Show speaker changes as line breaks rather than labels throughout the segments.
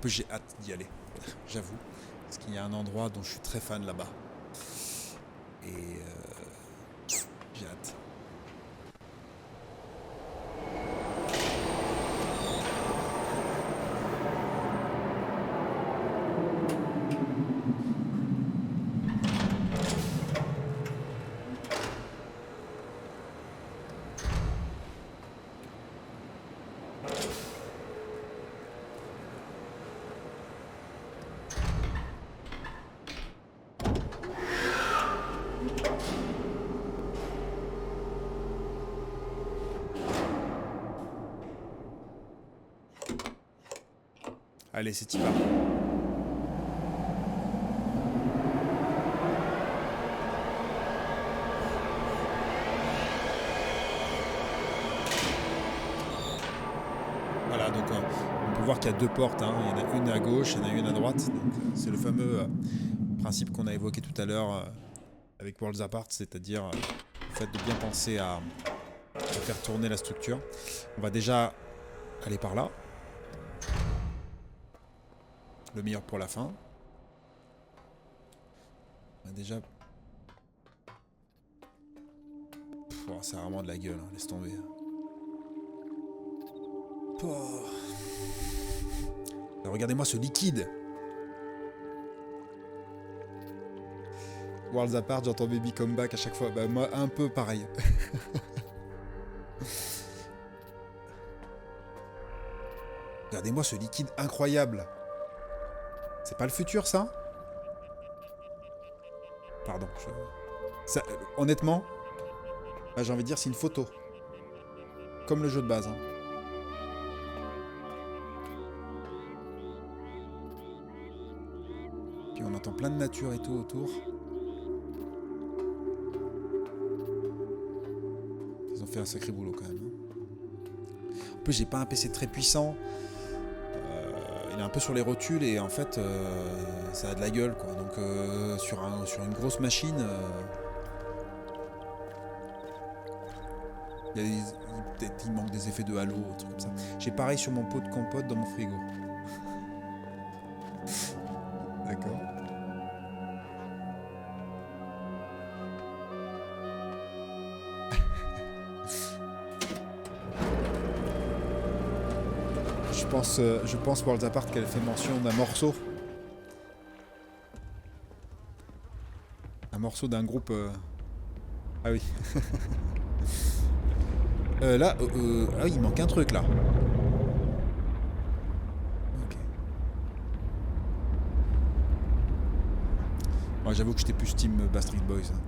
peu j'ai hâte d'y aller, j'avoue. Parce qu'il y a un endroit dont je suis très fan là-bas. Et j'ai hâte. Allez, c'est y va. Voilà, donc on peut voir qu'il y a deux portes, hein. Il y en a une à gauche, il y en a une à droite. Donc c'est le fameux principe qu'on a évoqué tout à l'heure avec Worlds Apart, c'est-à-dire le fait de bien penser à faire tourner la structure. On va déjà aller par là. Le meilleur pour la fin. On a déjà... Oh, ça a vraiment de la gueule, hein. Laisse tomber. Oh. Regardez-moi ce liquide. Worlds Apart, j'entends Baby Come Back à chaque fois. Bah moi, un peu pareil. Regardez-moi ce liquide incroyable. C'est pas le futur, ça? Pardon. Ça, honnêtement, bah, j'ai envie de dire c'est une photo. Comme le jeu de base. Hein. Puis on entend plein de nature et tout autour. Ils ont fait un sacré boulot quand même. En plus, j'ai pas un PC très puissant. Il est un peu sur les rotules et en fait ça a de la gueule quoi. Donc sur une grosse machine peut-être il manque des effets de halo, un truc comme ça. J'ai pareil sur mon pot de compote dans mon frigo. D'accord. Je pense Worlds Apart qu'elle fait mention d'un morceau. Un morceau d'un groupe... Ah oui. Là, ah oui, il manque un truc là. Ok. Moi j'avoue que j'étais plus team Backstreet Boys. Hein.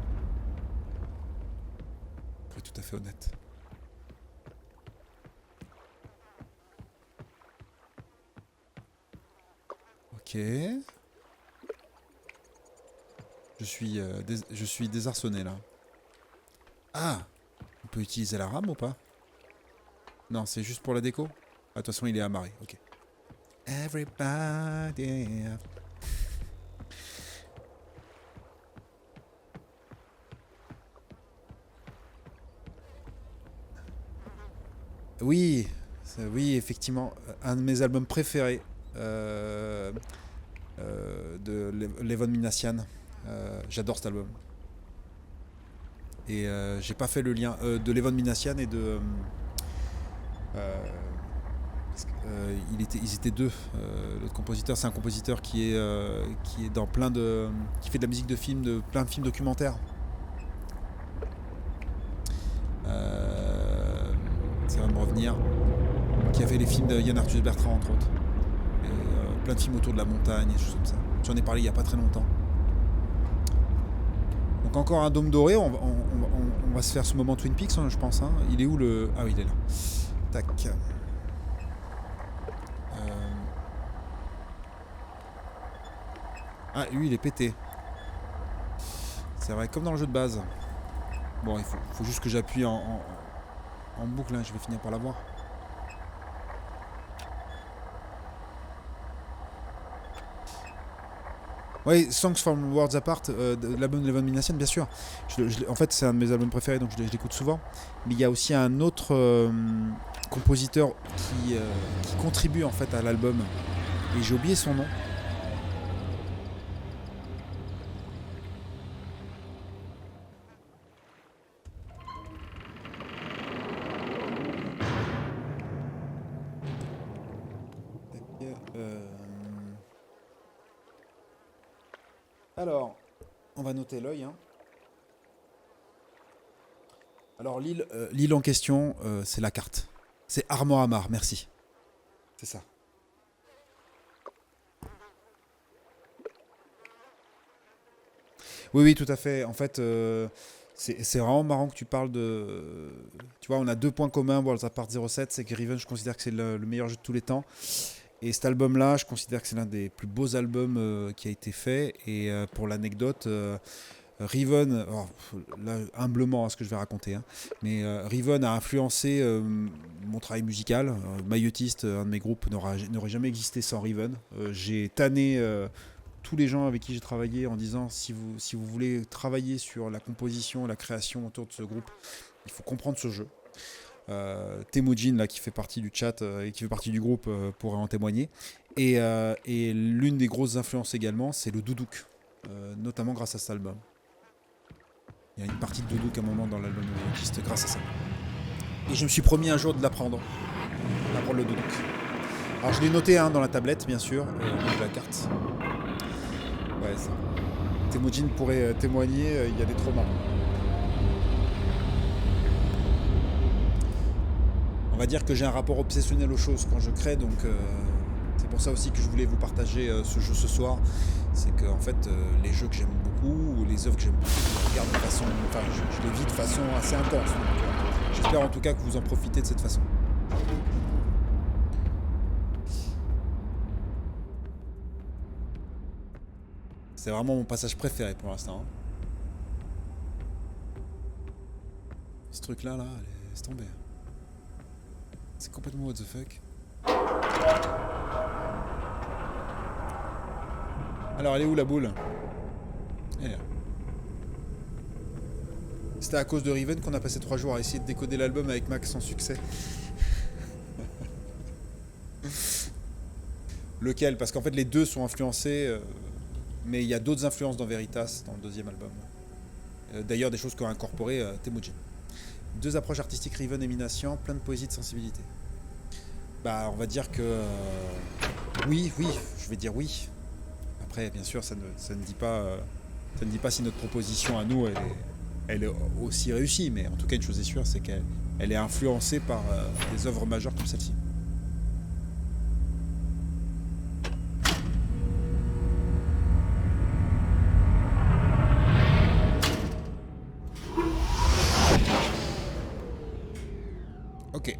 Pour être tout à fait honnête. Ok. Je suis désarçonné là. Ah! On peut utiliser la rame ou pas? Non, c'est juste pour la déco? Ah, de toute façon, il est amarré. Ok. Everybody. Oui, oui, effectivement, un de mes albums préférés de Levon Minassian. J'adore cet album. Et j'ai pas fait le lien de Levon Minassian et de... ils étaient deux. L'autre compositeur, c'est un compositeur qui est dans plein de... qui fait de la musique de films, de plein de films documentaires. Ça va me revenir. Qui a fait les films de Yann Arthus Bertrand, entre autres. Et, plein de films autour de la montagne, et des choses comme ça. J'en ai parlé il y a pas très longtemps. Donc encore un dôme doré, on va se faire ce moment Twin Peaks, hein, je pense. Hein. Il est où le... Ah oui, il est là. Tac. Ah, lui, il est pété. C'est vrai, comme dans le jeu de base. Bon, il faut juste que j'appuie en boucle, hein, je vais finir par l'avoir. Oui, Songs from Worlds Apart, de l'album de Levon Minassian, bien sûr. En fait, c'est un de mes albums préférés, donc je l'écoute souvent. Mais il y a aussi un autre compositeur qui contribue en fait à l'album. Et j'ai oublié son nom. Alors, on va noter l'œil. Hein. Alors, l'île en question, c'est la carte. C'est Armor Amar, merci. C'est ça. Oui, oui, tout à fait. En fait, c'est vraiment marrant que tu parles de... Tu vois, on a deux points communs, Worlds Apart 07, c'est que Riven, je considère que c'est le meilleur jeu de tous les temps. Et cet album-là, je considère que c'est l'un des plus beaux albums qui a été fait. Et pour l'anecdote, Riven, alors, là, humblement, ce que je vais raconter, hein, mais Riven a influencé mon travail musical. Maillotiste, un de mes groupes, n'aurait jamais existé sans Riven. J'ai tanné tous les gens avec qui j'ai travaillé en disant si vous voulez travailler sur la composition, la création autour de ce groupe, il faut comprendre ce jeu. Temujin là qui fait partie du chat et qui fait partie du groupe pourrait en témoigner et l'une des grosses influences également c'est le doudouk notamment grâce à cet album. Il y a une partie de doudouk à un moment dans l'album juste grâce à ça et je me suis promis un jour de l'apprendre le doudouk. Alors je l'ai noté dans la tablette bien sûr de la carte. Ouais ça. Temujin pourrait témoigner, il y a des traumas. On va dire que j'ai un rapport obsessionnel aux choses quand je crée, donc c'est pour ça aussi que je voulais vous partager ce jeu ce soir. C'est que en fait, les jeux que j'aime beaucoup, ou les œuvres que j'aime beaucoup, je regarde de façon, enfin, je les vis de façon assez intense. Donc, j'espère en tout cas que vous en profitez de cette façon. C'est vraiment mon passage préféré pour l'instant. Hein. Ce truc-là, laisse tomber. C'est complètement what the fuck. Alors, elle est où la boule? Elle est là. C'était à cause de Riven qu'on a passé 3 jours à essayer de décoder l'album avec Max sans succès. Lequel? Parce qu'en fait, les deux sont influencés, mais il y a d'autres influences dans Veritas, dans le deuxième album. D'ailleurs, des choses qu'ont incorporé Temujin. 2 approches artistiques, Riven et Minassian, plein de poésie, de sensibilité. Bah, on va dire que oui, je vais dire oui. Après, bien sûr, ça ne dit pas si notre proposition à nous, elle est aussi réussie. Mais en tout cas, une chose est sûre, c'est qu'elle est influencée par des œuvres majeures comme celle-ci. Ok.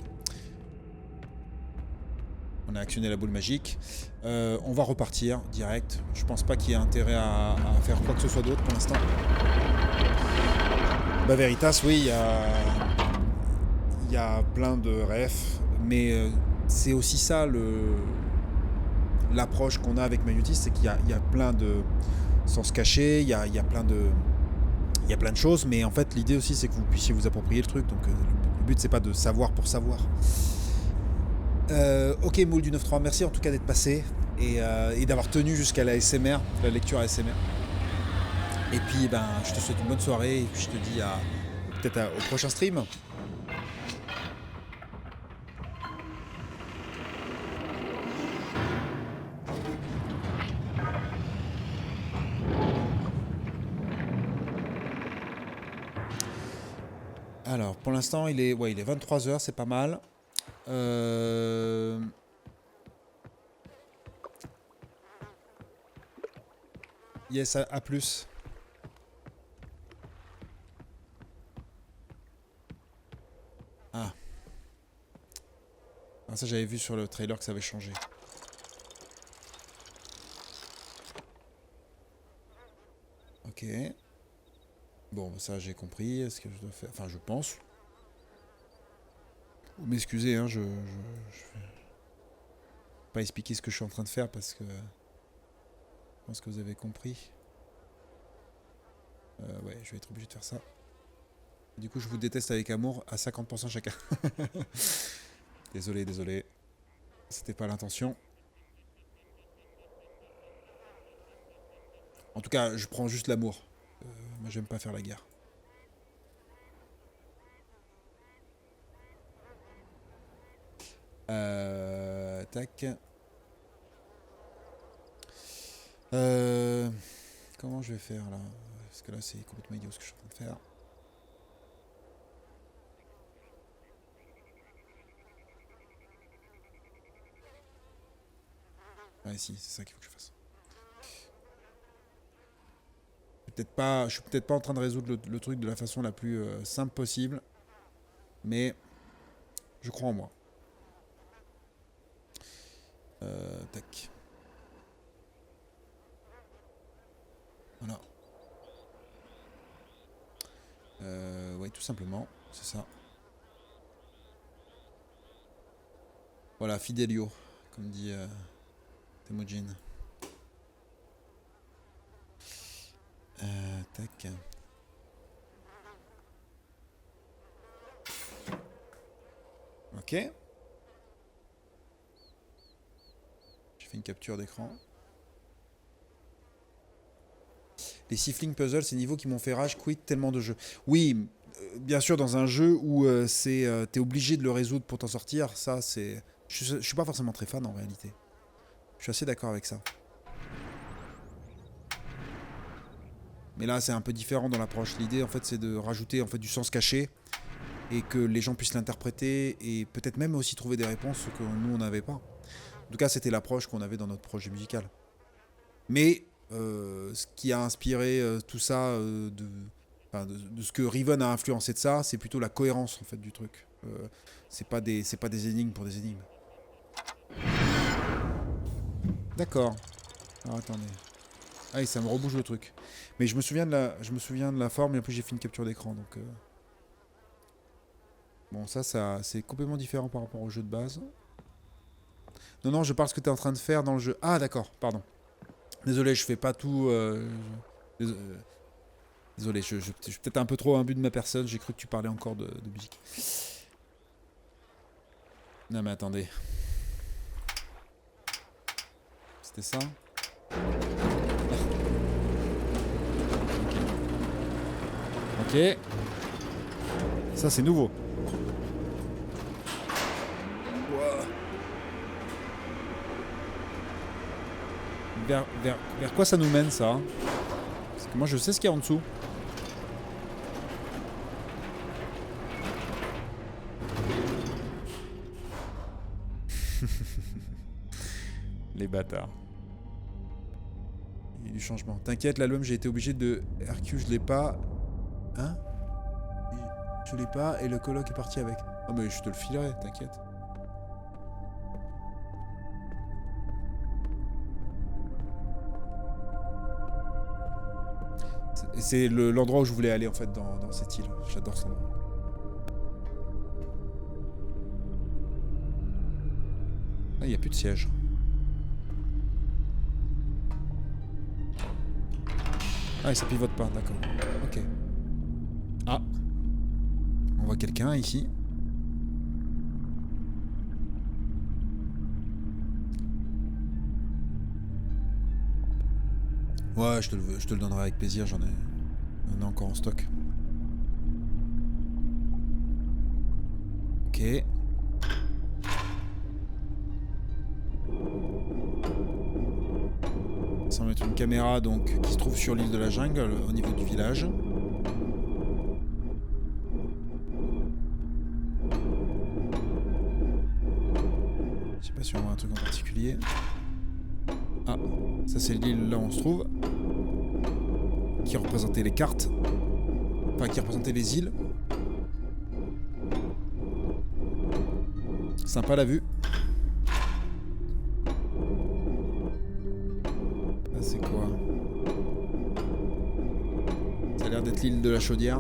On a actionné la boule magique. On va repartir direct. Je pense pas qu'il y ait intérêt à faire quoi que ce soit d'autre pour l'instant. Bah Veritas, oui, il y a plein de refs, mais c'est aussi ça l'approche qu'on a avec Magnutist, c'est qu'il y a plein de... Sans se cacher, il y a plein de choses, mais en fait l'idée aussi c'est que vous puissiez vous approprier le truc, donc le but c'est pas de savoir pour savoir. Ok Moule du 9.3, merci en tout cas d'être passé et d'avoir tenu jusqu'à la SMR, la lecture ASMR. Et puis ben je te souhaite une bonne soirée et puis je te dis peut-être au prochain stream. Alors pour l'instant il est 23h, c'est pas mal. Yes, à plus. Ah. Ah, ça j'avais vu sur le trailer que ça avait changé. Ok. Bon, ça j'ai compris. Est-ce que je dois faire... Enfin, je pense. Vous m'excusez, hein, je vais pas expliquer ce que je suis en train de faire parce que... Je pense que vous avez compris. Ouais, je vais être obligé de faire ça. Du coup, je vous déteste avec amour à 50% chacun. Désolé. C'était pas l'intention. En tout cas, je prends juste l'amour. Moi, j'aime pas faire la guerre. Tac. Comment je vais faire là? Parce que là, c'est complètement idiot ce que je suis en train de faire. Ouais, si, c'est ça qu'il faut que je fasse. Je suis peut-être pas en train de résoudre le truc de la façon la plus simple possible, mais je crois en moi. Tac. Voilà. Ouais, tout simplement, c'est ça. Voilà, Fidelio, comme dit Temujin. Tac. Ok. J'ai fait une capture d'écran. Les Sifling Puzzles, c'est des niveaux qui m'ont fait rage quit tellement de jeux. Oui, bien sûr, dans un jeu où t'es obligé de le résoudre pour t'en sortir, ça c'est. Je suis pas forcément très fan en réalité. Je suis assez d'accord avec ça. Mais là, c'est un peu différent dans l'approche. L'idée, en fait, c'est de rajouter en fait du sens caché et que les gens puissent l'interpréter et peut-être même aussi trouver des réponses que nous on n'avait pas. En tout cas, c'était l'approche qu'on avait dans notre projet musical. Mais ce qui a inspiré tout ça, de ce que Riven a influencé de ça, c'est plutôt la cohérence en fait du truc. C'est pas des énigmes pour des énigmes. D'accord. Alors attendez. Ah oui, ça me rebouge le truc. Mais je me souviens de la forme et en plus j'ai fait une capture d'écran donc. Bon, ça c'est complètement différent par rapport au jeu de base. Non, je parle ce que tu es en train de faire dans le jeu. Ah, d'accord, pardon. Désolé, je fais pas tout. Désolé, je suis peut-être un peu trop imbu de ma personne. J'ai cru que tu parlais encore de musique. Non, mais attendez. C'était ça? Ok. Ça, c'est nouveau. Vers quoi ça nous mène, ça? Parce que moi, je sais ce qu'il y a en dessous. Les bâtards. Il y a du changement. T'inquiète, l'album, j'ai été obligé de... RQ, je l'ai pas. Hein? Je l'ai pas et le coloc est parti avec. Oh, mais je te le filerai, t'inquiète. C'est l'endroit où je voulais aller en fait dans cette île. J'adore cet endroit. Ah, il n'y a plus de siège. Ah, et ça pivote pas, d'accord. Ok. Ah. On voit quelqu'un ici. Ouais, je te le donnerai avec plaisir, j'en ai encore en stock. Ok. Ça va mettre une caméra donc qui se trouve sur l'île de la jungle au niveau du village. Je sais pas si on voit un truc en particulier. Ah, ça c'est l'île là où on se trouve. Qui représentait les cartes. Enfin, qui représentait les îles. Sympa la vue. Ça c'est quoi? Ça a l'air d'être l'île de la Chaudière.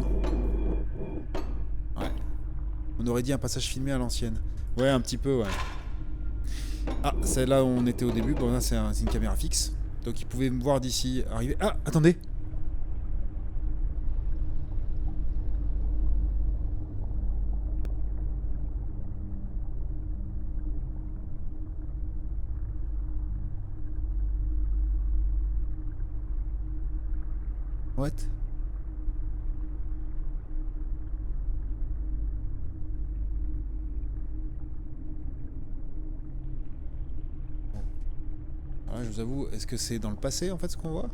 Ouais. On aurait dit un passage filmé à l'ancienne. Ouais, un petit peu, ouais. Ah, c'est là où on était au début. Bon, là, c'est une caméra fixe. Donc, ils pouvaient me voir d'ici arriver. Ah, attendez! What? Ah, je vous avoue, est-ce que c'est dans le passé en fait ce qu'on voit?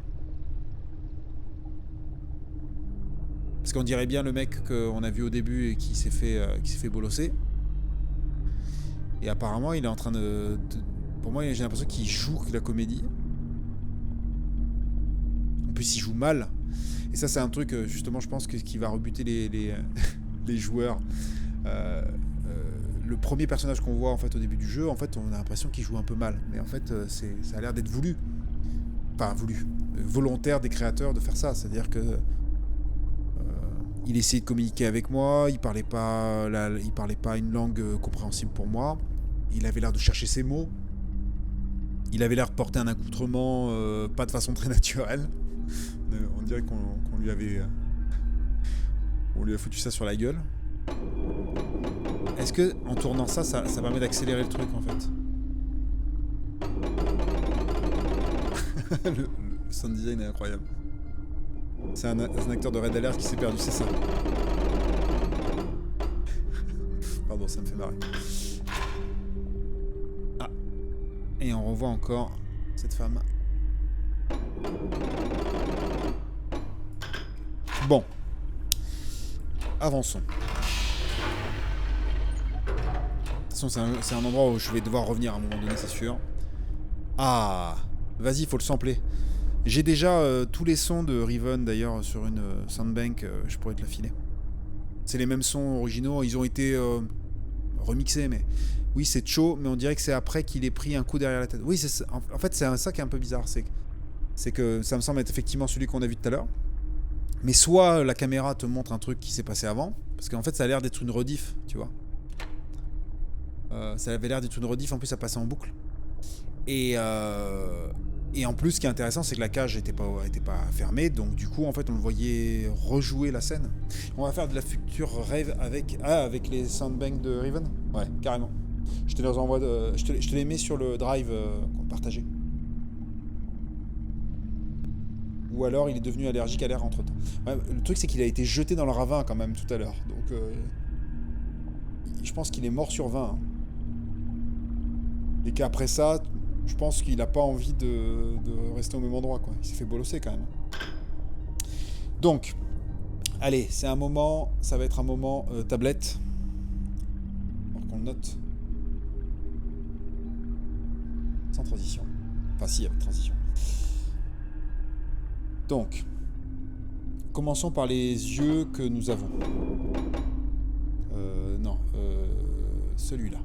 Parce qu'on dirait bien le mec qu'on a vu au début et qui s'est fait bolosser. Et apparemment, il est en train pour moi, j'ai l'impression qu'il joue la comédie. En plus, il joue mal. Et ça, c'est un truc, justement, je pense qui va rebuter les joueurs. Le premier personnage qu'on voit en fait au début du jeu, en fait, on a l'impression qu'il joue un peu mal. Mais en fait, ça a l'air d'être voulu. Enfin, voulu. Volontaire des créateurs de faire ça. C'est-à-dire que il essayait de communiquer avec moi, il parlait pas une langue compréhensible pour moi. Il avait l'air de chercher ses mots. Il avait l'air de porter un accoutrement pas de façon très naturelle. On dirait qu'on lui avait... on lui a foutu ça sur la gueule. Est-ce que en tournant ça permet d'accélérer le truc en fait? Le sound design est incroyable. C'est un acteur de Red Alert qui s'est perdu, c'est ça. Pardon, ça me fait marrer. Ah. Et on revoit encore cette femme. Bon. Avançons. De toute façon, c'est un endroit où je vais devoir revenir à un moment donné, c'est sûr. Ah. Vas-y, faut le sampler. J'ai déjà tous les sons de Riven d'ailleurs sur une soundbank, je pourrais te la filer. C'est les mêmes sons originaux, ils ont été remixés, mais oui, c'est Cho, mais on dirait que c'est après qu'il ait pris un coup derrière la tête. Oui, en fait, c'est ça qui est un peu bizarre, c'est que ça me semble être effectivement celui qu'on a vu tout à l'heure. Mais soit la caméra te montre un truc qui s'est passé avant, parce qu'en fait, ça a l'air d'être une rediff, tu vois. Ça avait l'air d'être une rediff, en plus, ça passait en boucle. Et en plus, ce qui est intéressant, c'est que la cage était pas fermée, donc du coup, en fait, on le voyait rejouer la scène. On va faire de la future rêve avec les soundbanks de Riven. Ouais, carrément. Je te les envoie, je te les mets sur le drive qu'on partageait. Ou alors, il est devenu allergique à l'air entre temps. Ouais, le truc, c'est qu'il a été jeté dans le ravin quand même tout à l'heure, donc je pense qu'il est mort sur 20. Hein. Et qu'après ça, je pense qu'il n'a pas envie de rester au même endroit, quoi. Il s'est fait bolosser quand même. Donc, allez, c'est un moment, ça va être un moment tablette. Alors qu'on le note. Sans transition. Enfin si, avec transition. Donc, commençons par les yeux que nous avons. Non, celui-là.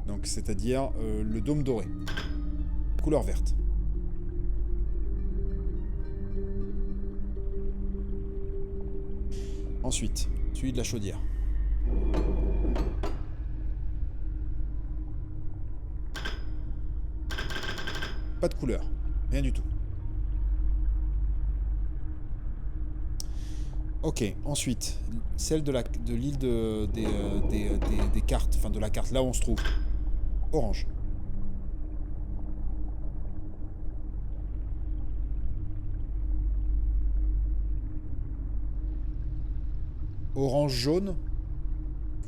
Donc, c'est-à-dire le dôme doré. Couleur verte. Ensuite, celui de la chaudière. Pas de couleur. Rien du tout. Ok, ensuite, celle de l'île des cartes, enfin de la carte, là où on se trouve. Orange. Orange jaune.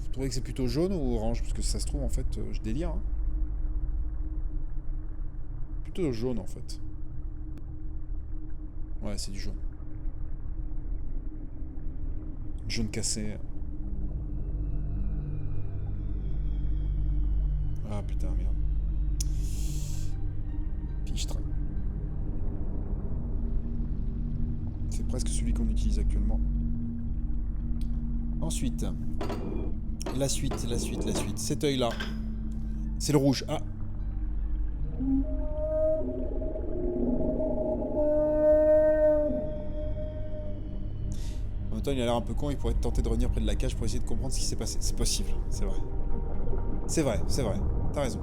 Vous trouvez que c'est plutôt jaune ou orange? Parce que ça se trouve, en fait, je délire. Hein. Plutôt jaune, en fait. Ouais, c'est du jaune. Jaune cassé. Ah putain, merde. Fichtre. C'est presque celui qu'on utilise actuellement. Ensuite, la suite. Cet œil-là, c'est le rouge. Ah. En même temps, il a l'air un peu con. Il pourrait tenter de revenir près de la cage pour essayer de comprendre ce qui s'est passé. C'est possible, c'est vrai. C'est vrai. T'as raison.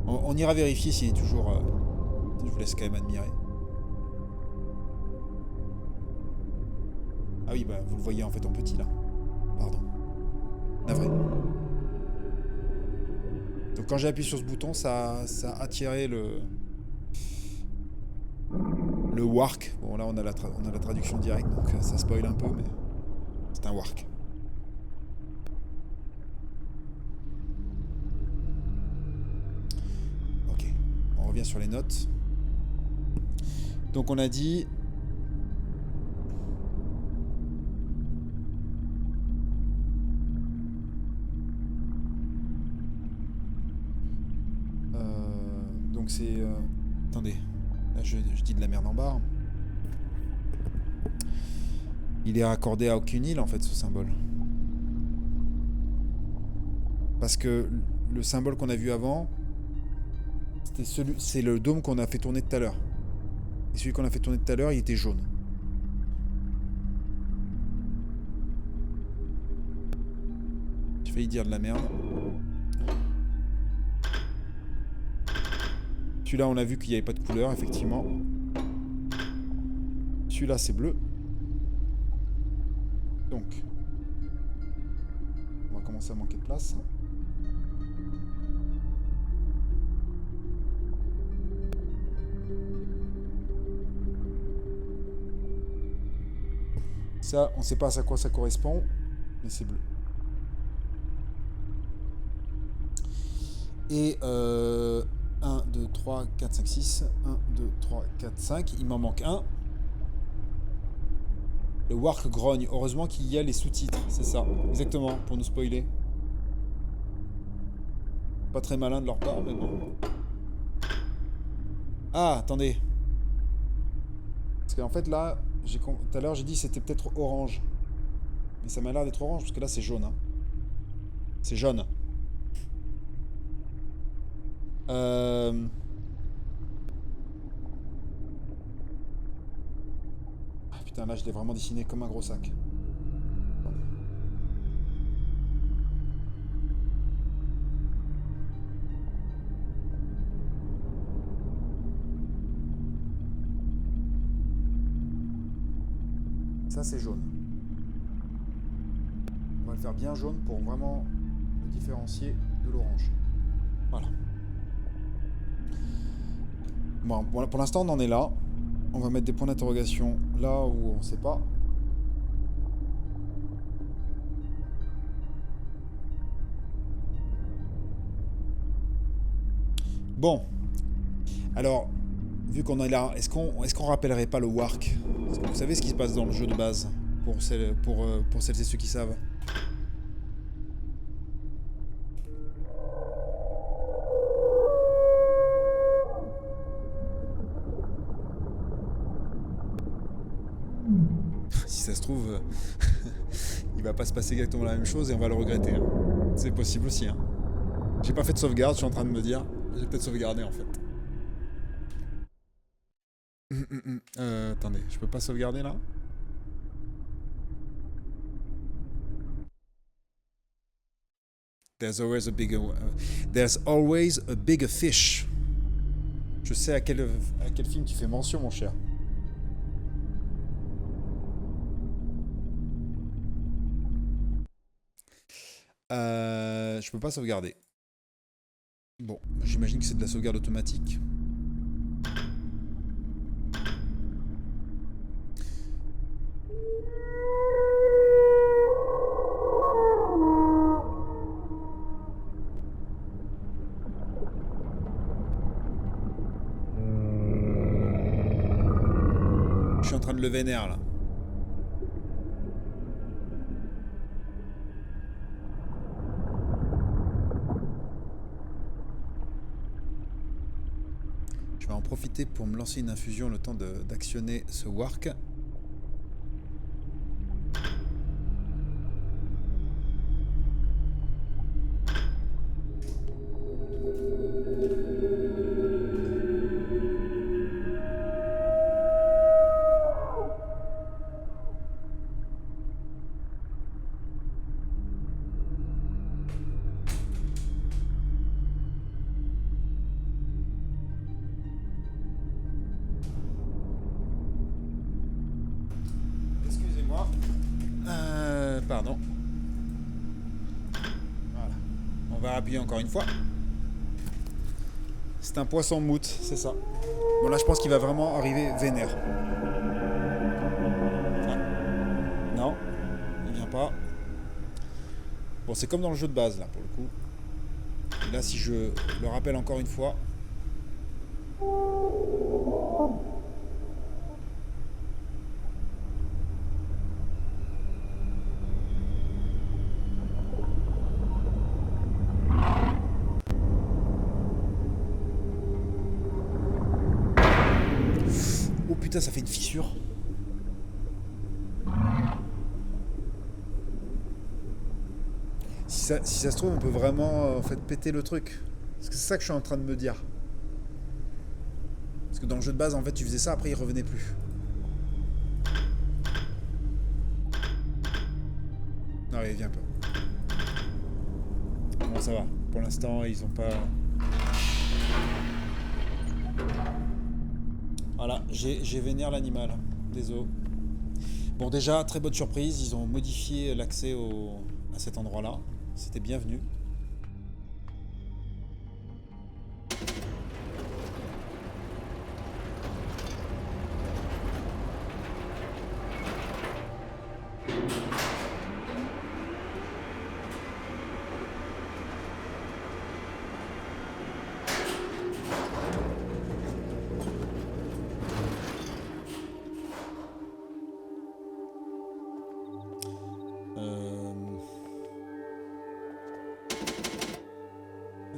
On ira vérifier s'il est toujours... Je vous laisse quand même admirer. Ah oui, bah vous le voyez en fait en petit là. Pardon. Navré. Donc quand j'ai appuyé sur ce bouton, ça a attiré le wark. Bon là on a la traduction directe, donc ça spoil un peu, mais c'est un wark. Ok, on revient sur les notes. Donc on a dit... donc c'est... attendez, là je dis de la merde en barre. Il est raccordé à aucune île en fait ce symbole. Parce que le symbole qu'on a vu avant, c'est le dôme qu'on a fait tourner tout à l'heure. Et celui qu'on a fait tourner tout à l'heure, il était jaune. J'ai failli dire de la merde. Celui-là, on a vu qu'il n'y avait pas de couleur, effectivement. Celui-là, c'est bleu. Donc, on va commencer à manquer de place. Ça, on ne sait pas à quoi ça correspond, mais c'est bleu. Et 1, 2, 3, 4, 5, 6. 1, 2, 3, 4, 5. Il m'en manque un. Le wark grogne. Heureusement qu'il y a les sous-titres. C'est ça. Exactement. Pour nous spoiler. Pas très malin de leur part, mais bon. Ah, attendez. Parce qu'en fait, là, tout à l'heure, j'ai dit que c'était peut-être orange. Mais ça m'a l'air d'être orange, parce que là, c'est jaune. Hein. C'est jaune. Ah, putain, là, je l'ai vraiment dessiné comme un gros sac. Attendez. Ça, c'est jaune. On va le faire bien jaune pour vraiment le différencier de l'orange. Voilà. Bon, pour l'instant, on en est là. On va mettre des points d'interrogation là où on ne sait pas. Bon. Alors, vu qu'on est là, est-ce qu'on rappellerait pas le wark? Est-ce que vous savez ce qui se passe dans le jeu de base pour celles et ceux qui savent? Si ça se trouve, il va pas se passer exactement la même chose et on va le regretter. Hein. C'est possible aussi. Hein. J'ai pas fait de sauvegarde, je suis en train de me dire. J'ai peut-être sauvegardé en fait. Attendez, je peux pas sauvegarder là? There's always a bigger fish. Je sais à quel film tu fais mention, mon cher. Je peux pas sauvegarder. Bon, j'imagine que c'est de la sauvegarde automatique. Je suis en train de le vénère là. Je vais en profiter pour me lancer une infusion le temps d'actionner ce wark. Pardon. Voilà. On va appuyer encore une fois. C'est un poisson moute, c'est ça. Bon là je pense qu'il va vraiment arriver vénère. Ah. Non, il vient pas. Bon c'est comme dans le jeu de base là pour le coup. Et là si je le rappelle encore une fois. Oh putain ça fait une fissure. Si ça se trouve on peut vraiment en fait péter le truc. Parce que c'est ça que je suis en train de me dire. Parce que dans le jeu de base en fait tu faisais ça après il revenait plus. Non il vient pas. Bon ça va. Pour l'instant ils ont pas... Voilà, j'ai vénère l'animal. Désolé. Bon déjà, très bonne surprise, ils ont modifié l'accès à cet endroit-là. C'était bienvenu.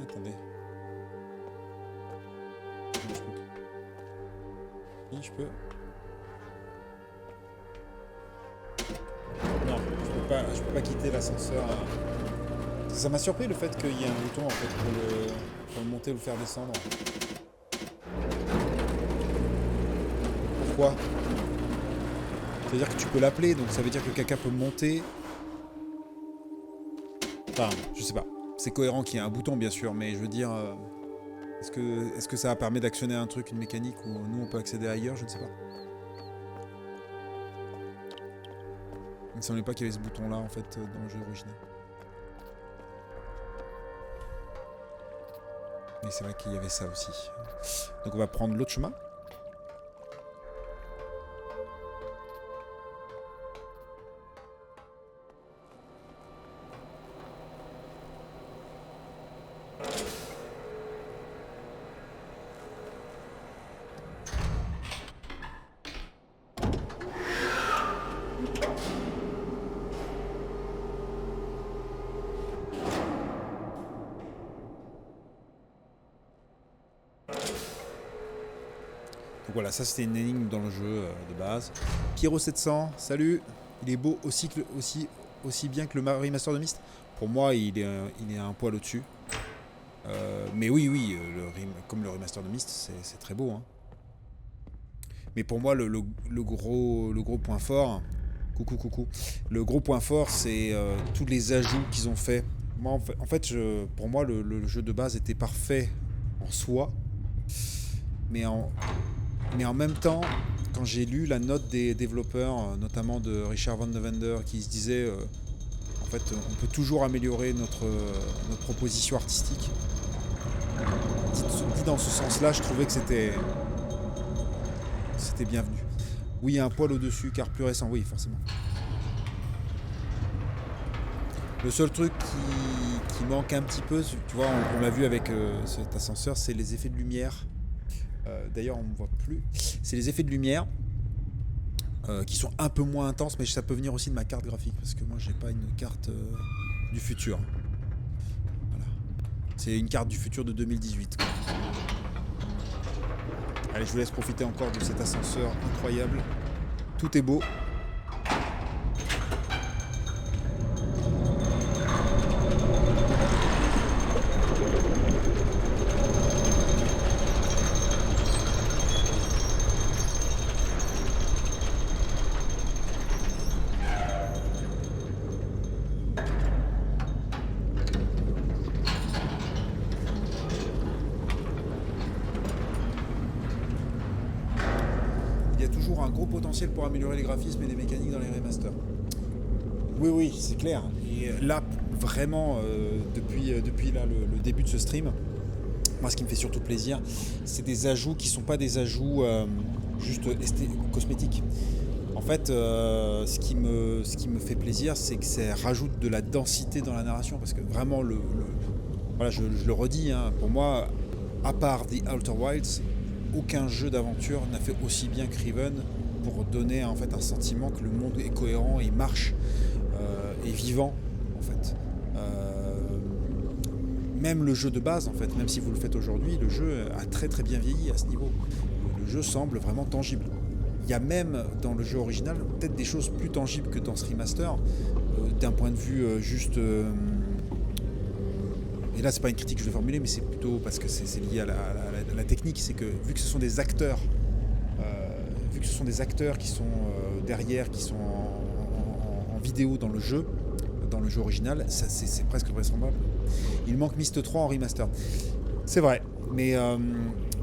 Attendez. Oui, je peux. Non, je peux pas quitter l'ascenseur. Ça m'a surpris le fait qu'il y ait un bouton en fait pour le monter ou le faire descendre. Pourquoi? C'est-à-dire que tu peux l'appeler, donc ça veut dire que quelqu'un peut monter. Enfin, je sais pas. C'est cohérent qu'il y ait un bouton, bien sûr, mais je veux dire... est-ce que ça permet d'actionner un truc, une mécanique, où nous on peut accéder ailleurs? Je ne sais pas. Il ne semblait pas qu'il y avait ce bouton-là, en fait, dans le jeu original. Mais c'est vrai qu'il y avait ça aussi. Donc on va prendre l'autre chemin. Donc voilà, ça c'était une énigme dans le jeu de base. Pyro 700, salut. Il est beau aussi bien que le remaster de Myst. Pour moi, il est un poil au-dessus. Mais oui, comme le remaster de Myst, c'est très beau. Hein. Mais pour moi, le gros point fort... Coucou. Le gros point fort, c'est tous les ajouts qu'ils ont fait. Moi, en fait, pour moi, le jeu de base était parfait en soi. Mais en même temps, quand j'ai lu la note des développeurs, notamment de Richard Van Devender, qui se disait en fait, on peut toujours améliorer notre proposition artistique. Dit dans ce sens-là, je trouvais que c'était bienvenu. Oui, il y a un poil au-dessus, car plus récent, oui, forcément. Le seul truc qui manque un petit peu, tu vois, on l'a vu avec cet ascenseur, c'est les effets de lumière. D'ailleurs on ne voit plus, c'est les effets de lumière qui sont un peu moins intenses, mais ça peut venir aussi de ma carte graphique parce que moi j'ai pas une carte du futur. Voilà. C'est une carte du futur de 2018 quoi. Allez, je vous laisse profiter encore de cet ascenseur incroyable. Tout est beau. Un gros potentiel pour améliorer les graphismes et les mécaniques dans les remasters. Oui, c'est clair. Et là, vraiment, depuis là, le début de ce stream, Moi, ce qui me fait surtout plaisir, c'est des ajouts qui sont pas des ajouts juste cosmétiques. En fait, ce qui me fait plaisir, c'est que ça rajoute de la densité dans la narration, parce que vraiment, voilà, je le redis, hein, pour moi, à part The Outer Wilds, aucun jeu d'aventure n'a fait aussi bien que Riven pour donner en fait un sentiment que le monde est cohérent, et marche, et vivant, en fait. Même le jeu de base, en fait, même si vous le faites aujourd'hui, le jeu a très très bien vieilli à ce niveau. Le jeu semble vraiment tangible. Il y a même dans le jeu original peut-être des choses plus tangibles que dans ce remaster, d'un point de vue juste... et là c'est pas une critique que je vais formuler, mais c'est plutôt parce que c'est lié à la technique, c'est que vu que ce sont des acteurs, qui sont derrière, qui sont en vidéo dans le jeu original, c'est presque vraisemblable. Il manque Myst 3 en remaster. C'est vrai, mais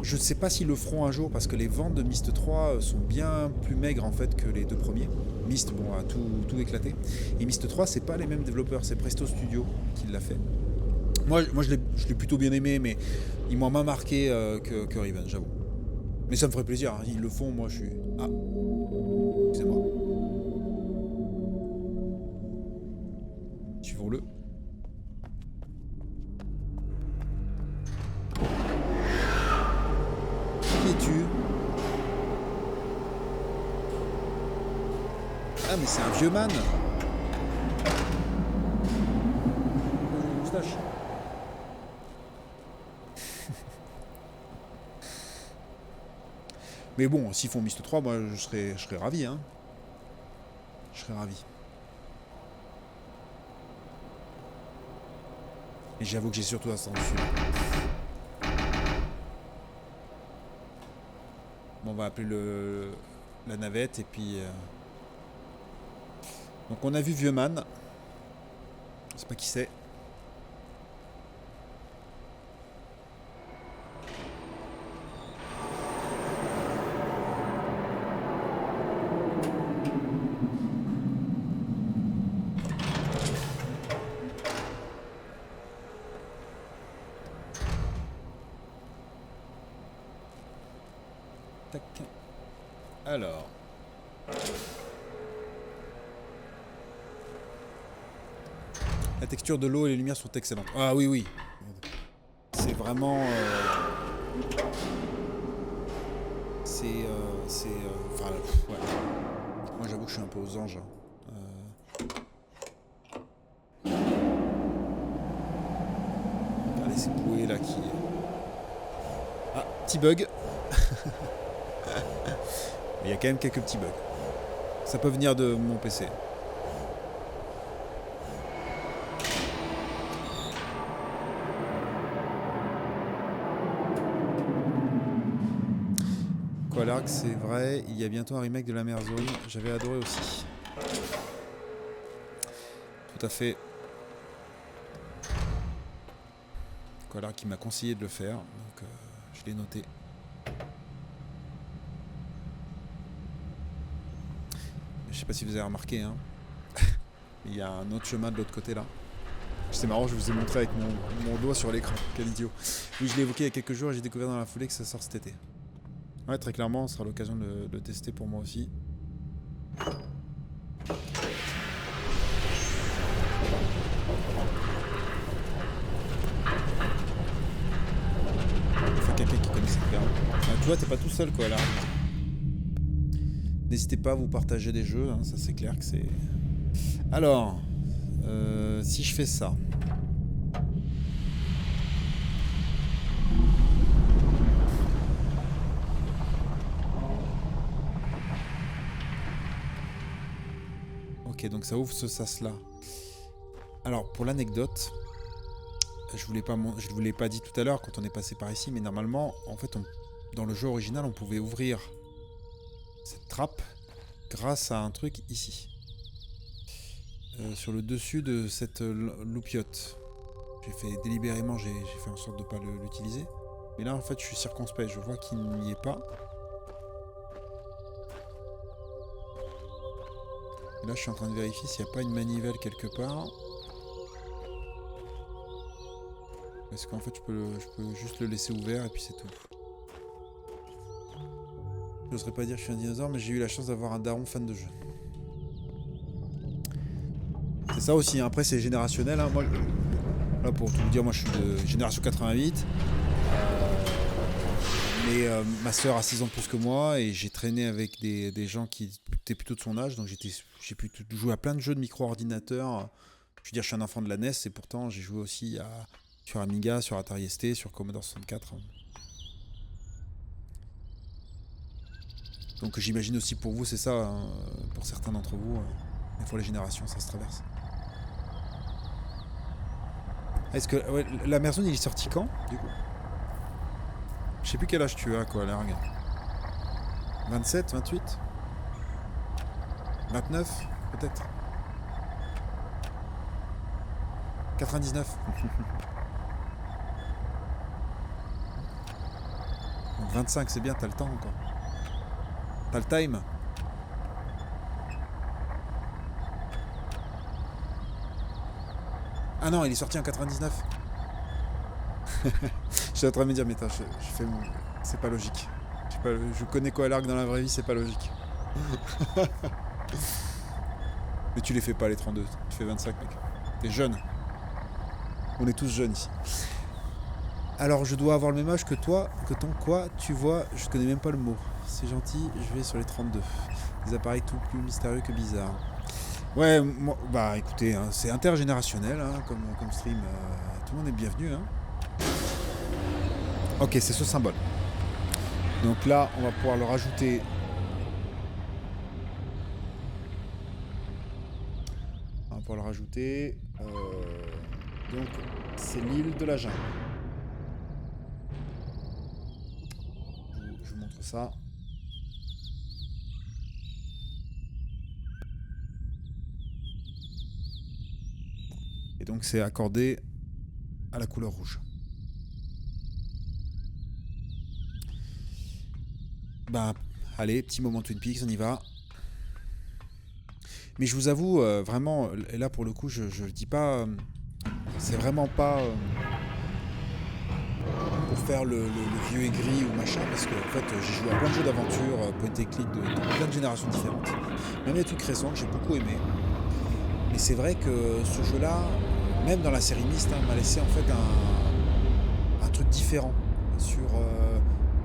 je ne sais pas s'ils le feront un jour, parce que les ventes de Myst 3 sont bien plus maigres en fait que les deux premiers. Myst, bon, a tout éclaté. Et Myst 3, c'est pas les mêmes développeurs, c'est Presto Studio qui l'a fait. Moi je l'ai plutôt bien aimé, mais ils m'ont moins marqué que Riven, j'avoue. Mais ça me ferait plaisir, hein. Ils le font, moi je suis... Ah, excusez-moi. Suivons-le. Qui es-tu? Ah, mais c'est un vieux man. Moustache. Mais bon, s'ils font Myst 3, moi je serais ravi, hein. Je serais ravi. Et j'avoue que j'ai surtout à s'en dessus. Bon, on va appeler la navette et puis... Donc on a vu Vieux Man. Je sais pas qui c'est. Tac. Alors. La texture de l'eau et les lumières sont excellentes. Ah oui, oui. C'est vraiment... Enfin, ouais. Moi j'avoue que je suis un peu aux anges. Regardez ces bouées là qui... Ah, petit bug. Il y a quand même quelques petits bugs. Ça peut venir de mon PC. Qualark, c'est vrai, il y a bientôt un remake de la mer Zone. J'avais adoré aussi. Tout à fait. Qualark qui m'a conseillé de le faire, donc je l'ai noté. Je sais pas si vous avez remarqué, hein. Il y a un autre chemin de l'autre côté là. C'est marrant, je vous ai montré avec mon doigt sur l'écran. Quel idiot. Oui, je l'ai évoqué il y a quelques jours et j'ai découvert dans la foulée que ça sort cet été. Ouais, très clairement, ce sera l'occasion de le tester pour moi aussi. Enfin, quelqu'un qui connaît cette perle. Tu vois, t'es pas tout seul quoi là. N'hésitez pas à vous partager des jeux, hein, ça c'est clair que c'est... Alors, si je fais ça... Ok, donc ça ouvre ce sas-là. Alors, pour l'anecdote, je vous l'ai pas dit tout à l'heure quand on est passé par ici, mais normalement, en fait, dans le jeu original, on pouvait ouvrir cette trappe grâce à un truc ici. Sur le dessus de cette loupiote. J'ai fait délibérément, j'ai fait en sorte de ne pas l'utiliser. Mais là, en fait, je suis circonspect. Je vois qu'il n'y est pas. Et là, je suis en train de vérifier s'il n'y a pas une manivelle quelque part. Parce qu'en fait, je peux juste le laisser ouvert et puis c'est tout. Je n'oserais pas dire que je suis un dinosaure, mais j'ai eu la chance d'avoir un daron fan de jeu. C'est ça aussi, hein. Après c'est générationnel. Hein. Moi, là, pour tout vous dire, moi je suis de génération 88. Mais ma soeur a 6 ans de plus que moi et j'ai traîné avec des gens qui étaient plutôt de son âge. Donc j'ai pu jouer à plein de jeux de micro-ordinateurs. Je veux dire, je suis un enfant de la NES et pourtant j'ai joué aussi sur Amiga, sur Atari ST, sur Commodore 64. Donc j'imagine aussi pour vous, c'est ça, hein, pour certains d'entre vous. Des fois les générations, ça se traverse. Est-ce que ouais, la Merzone, il est sorti quand, du coup? Je sais plus quel âge tu as, quoi, là, regarde. 27, 28 29, peut-être 99. Donc 25, c'est bien, t'as le temps encore. T'as le time. Ah non, il est sorti en 99. J'étais en train de me dire, mais je fais mon... C'est pas logique. Je connais Koalark dans la vraie vie, c'est pas logique. Mais tu les fais pas les 32, tu fais 25 mec. T'es jeune. On est tous jeunes ici. Alors je dois avoir le même âge que toi, que ton quoi, tu vois, je connais même pas le mot. C'est gentil, je vais sur les 32. Des appareils tout plus mystérieux que bizarres. Ouais, moi, bah écoutez, hein, c'est intergénérationnel hein, comme stream. Tout le monde est bienvenu. Hein. Ok, c'est ce symbole. Donc là, on va pouvoir le rajouter. On va pouvoir le rajouter. Donc, c'est l'île de la jungle. Je vous montre ça. Et donc, c'est accordé à la couleur rouge. Bah, allez, petit moment Twin Peaks, on y va. Mais je vous avoue, vraiment, et là pour le coup, je le dis pas, c'est vraiment pas pour faire le vieux aigri ou machin, parce que en fait, j'ai joué à plein de jeux d'aventure, point and click de plein de générations différentes. Même des trucs récents que j'ai beaucoup aimé. Mais c'est vrai que ce jeu-là, même dans la série Myst, hein, m'a laissé en fait un truc différent sur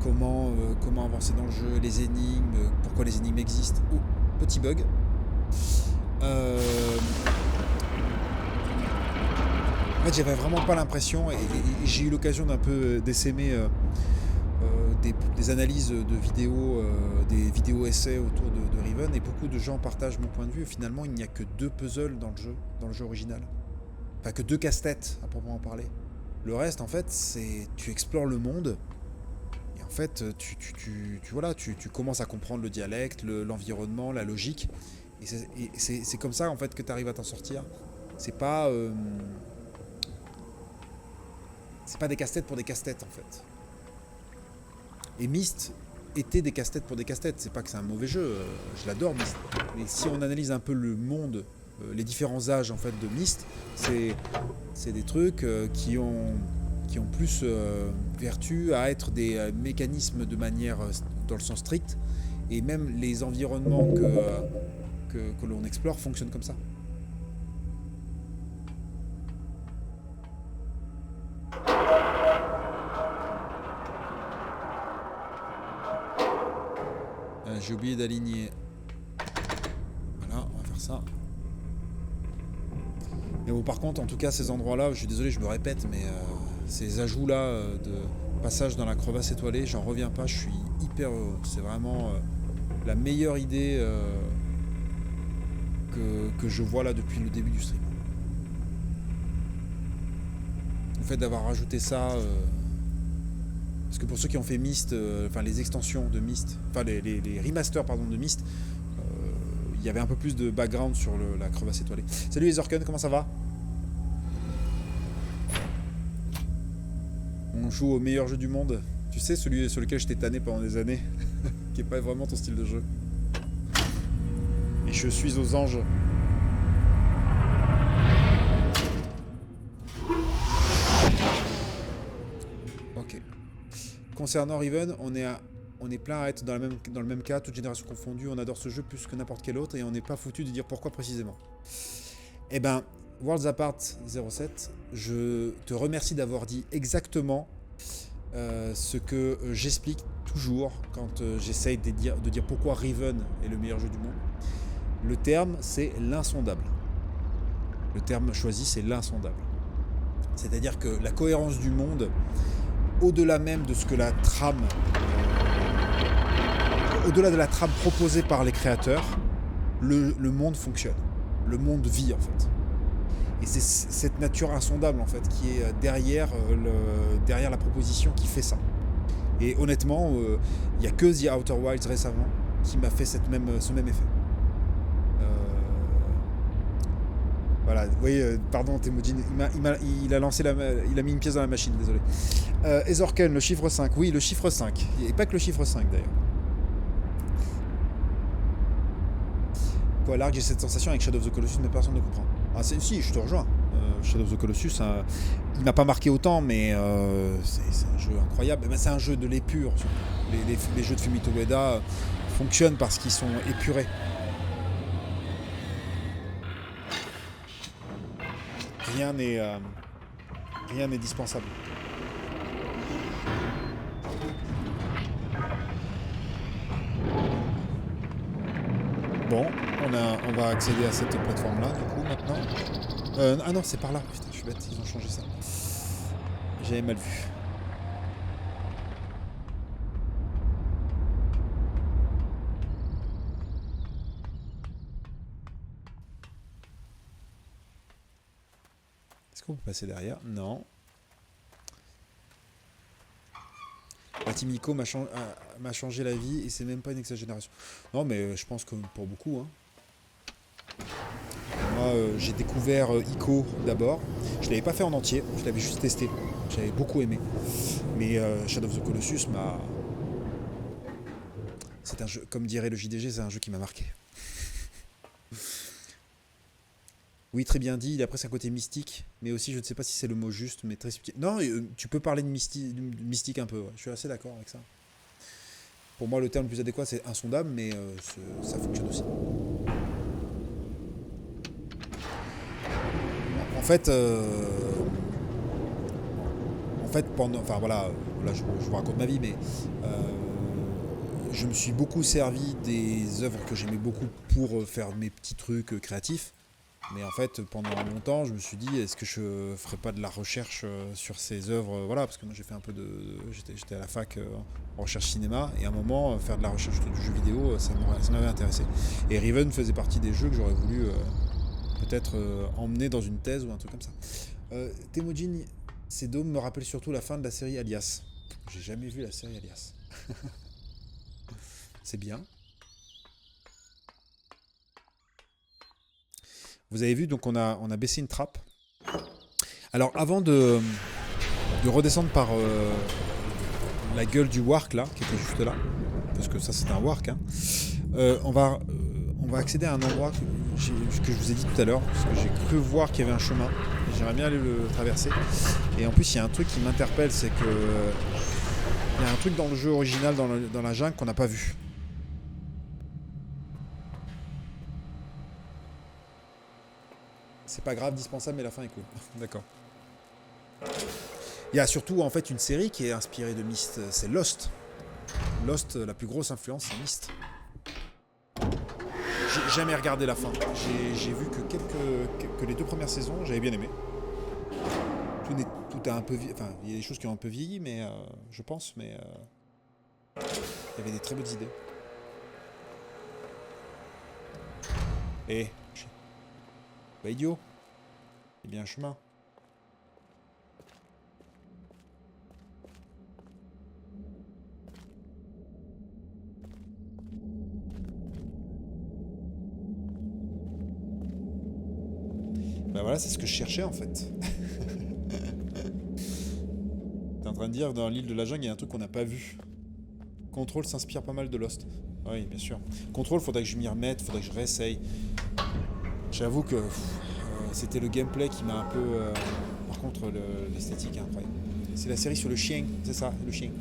comment avancer dans le jeu, les énigmes, pourquoi les énigmes existent. Oh, petit bug. En fait, j'avais vraiment pas l'impression, et j'ai eu l'occasion d'un peu d'essaimer des analyses de vidéos, des vidéos essais autour de Riven, et beaucoup de gens partagent mon point de vue. Finalement, il n'y a que 2 puzzles dans le jeu original. Enfin, que 2 casse-têtes, à proprement parler. Le reste, en fait, c'est tu explores le monde. Et en fait, tu commences à comprendre le dialecte, l'environnement, la logique. Et c'est comme ça, en fait, que tu arrives à t'en sortir. C'est pas des casse-têtes pour des casse-têtes, en fait. Et Myst était des casse-têtes pour des casse-têtes. C'est pas que c'est un mauvais jeu, je l'adore, Myst. Mais si on analyse un peu le monde, les différents âges, en fait, de Myst, c'est des trucs qui ont plus vertu à être des mécanismes de manière dans le sens strict, et même les environnements que l'on explore fonctionnent comme ça. J'ai oublié d'aligner. Voilà, on va faire ça. Mais bon, par contre, en tout cas, ces endroits-là, je suis désolé, je me répète, mais ces ajouts-là de passage dans la crevasse étoilée, j'en reviens pas, je suis hyper heureux. C'est vraiment la meilleure idée que je vois là depuis le début du stream. Le fait d'avoir rajouté ça, parce que pour ceux qui ont fait Myst, enfin les extensions de Myst, enfin les remasters pardon de Myst, il y avait un peu plus de background sur la crevasse étoilée. Salut les Orken, comment ça va? On joue au meilleur jeu du monde. Tu sais, celui sur lequel je t'ai tanné pendant des années, qui est pas vraiment ton style de jeu. Et je suis aux anges. Ok. Concernant Riven, on est plein à être dans le même cas, toute génération confondue. On adore ce jeu plus que n'importe quel autre et on n'est pas foutu de dire pourquoi précisément. Eh ben, Worlds Apart 07, je te remercie d'avoir dit exactement ce que j'explique toujours quand j'essaye de dire pourquoi Riven est le meilleur jeu du monde. Le terme, c'est l'insondable. Le terme choisi, c'est l'insondable. C'est-à-dire que la cohérence du monde, au-delà même de ce que la trame, au-delà de la trame proposée par les créateurs, le monde fonctionne. Le monde vit en fait. Et c'est cette nature insondable en fait qui est derrière la proposition qui fait ça. Et honnêtement, il n'y a que The Outer Wilds récemment qui m'a fait ce même effet. Voilà, vous voyez, pardon Temujin, il a mis une pièce dans la machine, désolé. Ezorken, le chiffre 5, oui, le chiffre 5, et pas que le chiffre 5 d'ailleurs. Quoi, Lark, j'ai cette sensation avec Shadow of the Colossus, mais personne ne comprend. Ah, si, je te rejoins. Shadow of the Colossus, il m'a pas marqué autant, mais c'est un jeu incroyable. C'est un jeu de l'épure. Les jeux de Fumito Ueda fonctionnent parce qu'ils sont épurés. Rien n'est dispensable. Bon, on va accéder à cette plateforme-là, du coup, maintenant. Ah non, c'est par là. Putain, je suis bête, ils ont changé ça. J'avais mal vu. Est-ce qu'on peut passer derrière? Non. Timiko m'a changé la vie et c'est même pas une exagération. Non, mais je pense que pour beaucoup. Hein. Moi, j'ai découvert Ico d'abord. Je l'avais pas fait en entier, je l'avais juste testé. J'avais beaucoup aimé. Mais Shadow of the Colossus m'a... C'est un jeu, comme dirait le JDG, c'est un jeu qui m'a marqué. Oui, très bien dit, il a presque un côté mystique, mais aussi, je ne sais pas si c'est le mot juste, mais très subtil. Non, tu peux parler de mystique un peu, ouais. Je suis assez d'accord avec ça. Pour moi, le terme le plus adéquat, c'est insondable, mais ça fonctionne aussi. En fait, pendant... Enfin, voilà, là, je vous raconte ma vie, mais... je me suis beaucoup servi des œuvres que j'aimais beaucoup pour faire mes petits trucs créatifs. Mais en fait, pendant longtemps, je me suis dit, est-ce que je ferais pas de la recherche sur ces œuvres, voilà, parce que moi j'ai fait un peu de... J'étais à la fac en recherche cinéma, et à un moment, faire de la recherche du jeu vidéo, ça m'avait intéressé. Et Riven faisait partie des jeux que j'aurais voulu peut-être emmener dans une thèse ou un truc comme ça. Temujin, ces dômes me rappellent surtout la fin de la série Alias. J'ai jamais vu la série Alias. C'est bien. Vous avez vu, donc on a baissé une trappe. Alors avant de redescendre par la gueule du Wark là, qui était juste là, parce que ça c'est un Wark, hein, on va accéder à un endroit que je vous ai dit tout à l'heure, parce que j'ai cru voir qu'il y avait un chemin, et j'aimerais bien aller le traverser. Et en plus il y a un truc qui m'interpelle, c'est que il y a un truc dans le jeu original, dans la jungle, qu'on n'a pas vu. C'est pas grave, dispensable, mais la fin est cool. D'accord. Il y a surtout en fait une série qui est inspirée de Myst, c'est Lost. Lost, la plus grosse influence, c'est Myst. J'ai jamais regardé la fin. J'ai vu que les 2 premières saisons, j'avais bien aimé. Tout a un peu vieilli, enfin il y a des choses qui ont un peu vieilli, mais je pense, mais il y avait des très bonnes idées. Et bah idiot, il y a bien un chemin. Bah voilà, c'est ce que je cherchais en fait. T'es en train de dire, dans l'île de la jungle, il y a un truc qu'on n'a pas vu. Control s'inspire pas mal de Lost. Oui, bien sûr. Control, faudrait que je m'y remette, faudrait que je réessaye. J'avoue que c'était le gameplay qui m'a un peu... par contre, l'esthétique est incroyable. C'est la série sur le chien, c'est ça, le chien.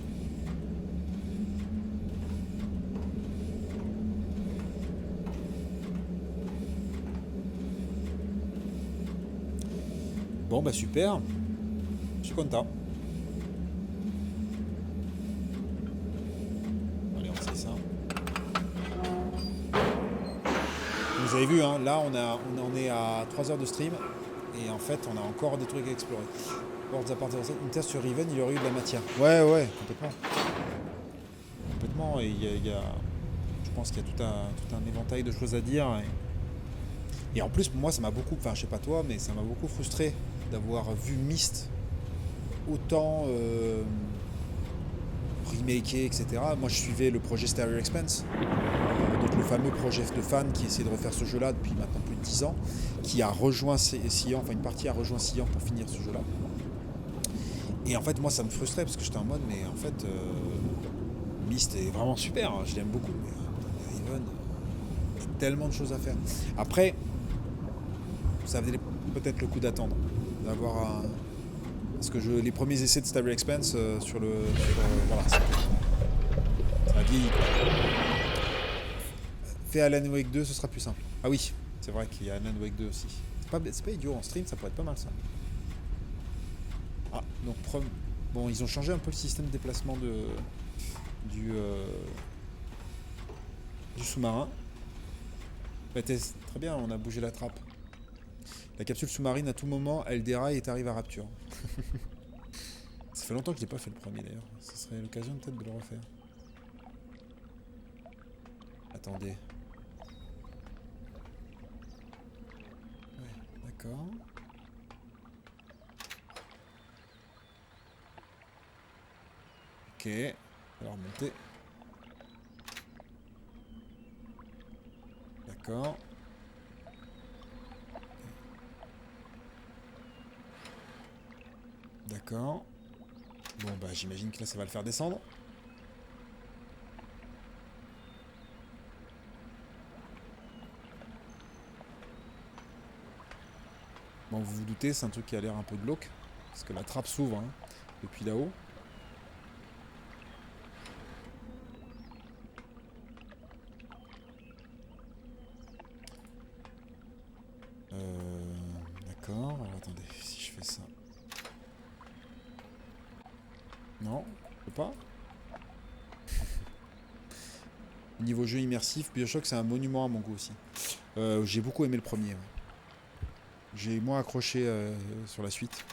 Bon bah super, je suis content. Allez, on fait ça. Vous avez vu, hein, là on en est à 3 heures de stream et en fait on a encore des trucs à explorer. Worlds Apart 07, une test sur Riven, il y aurait eu de la matière. Ouais, complètement. Complètement, et je pense qu'il y a tout un éventail de choses à dire. Et en plus, moi ça m'a beaucoup, enfin je sais pas toi, mais ça m'a beaucoup frustré d'avoir vu Myst autant remaké, etc. Moi je suivais le projet Stereo Expanse, donc le fameux projet de fans qui essaie de refaire ce jeu-là depuis maintenant plus de 10 ans, qui a rejoint Sion, enfin une partie a rejoint Sion pour finir ce jeu-là. Et en fait moi ça me frustrait parce que j'étais en mode mais en fait Myst est vraiment super, hein, je l'aime beaucoup, mais Riven, il y a tellement de choses à faire. Après, ça valait peut-être le coup d'attendre, d'avoir un... Parce que les premiers essais de Stable Expense voilà, ça a vieilli. Fais Alan Wake 2, ce sera plus simple. Ah oui, c'est vrai qu'il y a Alan Wake 2 aussi. C'est pas idiot en stream, ça pourrait être pas mal ça. Ah, donc bon, ils ont changé un peu le système de déplacement du sous-marin. Bah, très bien, on a bougé la trappe. La capsule sous-marine, à tout moment, elle déraille et t'arrives à Rapture. Ça fait longtemps que je n'ai pas fait le premier d'ailleurs. Ce serait l'occasion peut-être de le refaire. Attendez. Ouais, d'accord. Ok. Alors monter. D'accord. D'accord. Bon bah j'imagine que là ça va le faire descendre. Bon vous vous doutez, c'est un truc qui a l'air un peu glauque. Parce que la trappe s'ouvre hein, depuis là-haut. D'accord, alors attendez, si je fais ça. Non, je peux pas. Niveau jeu immersif, BioShock c'est un monument à mon goût aussi. J'ai beaucoup aimé le premier. Ouais. J'ai moins accroché sur la suite.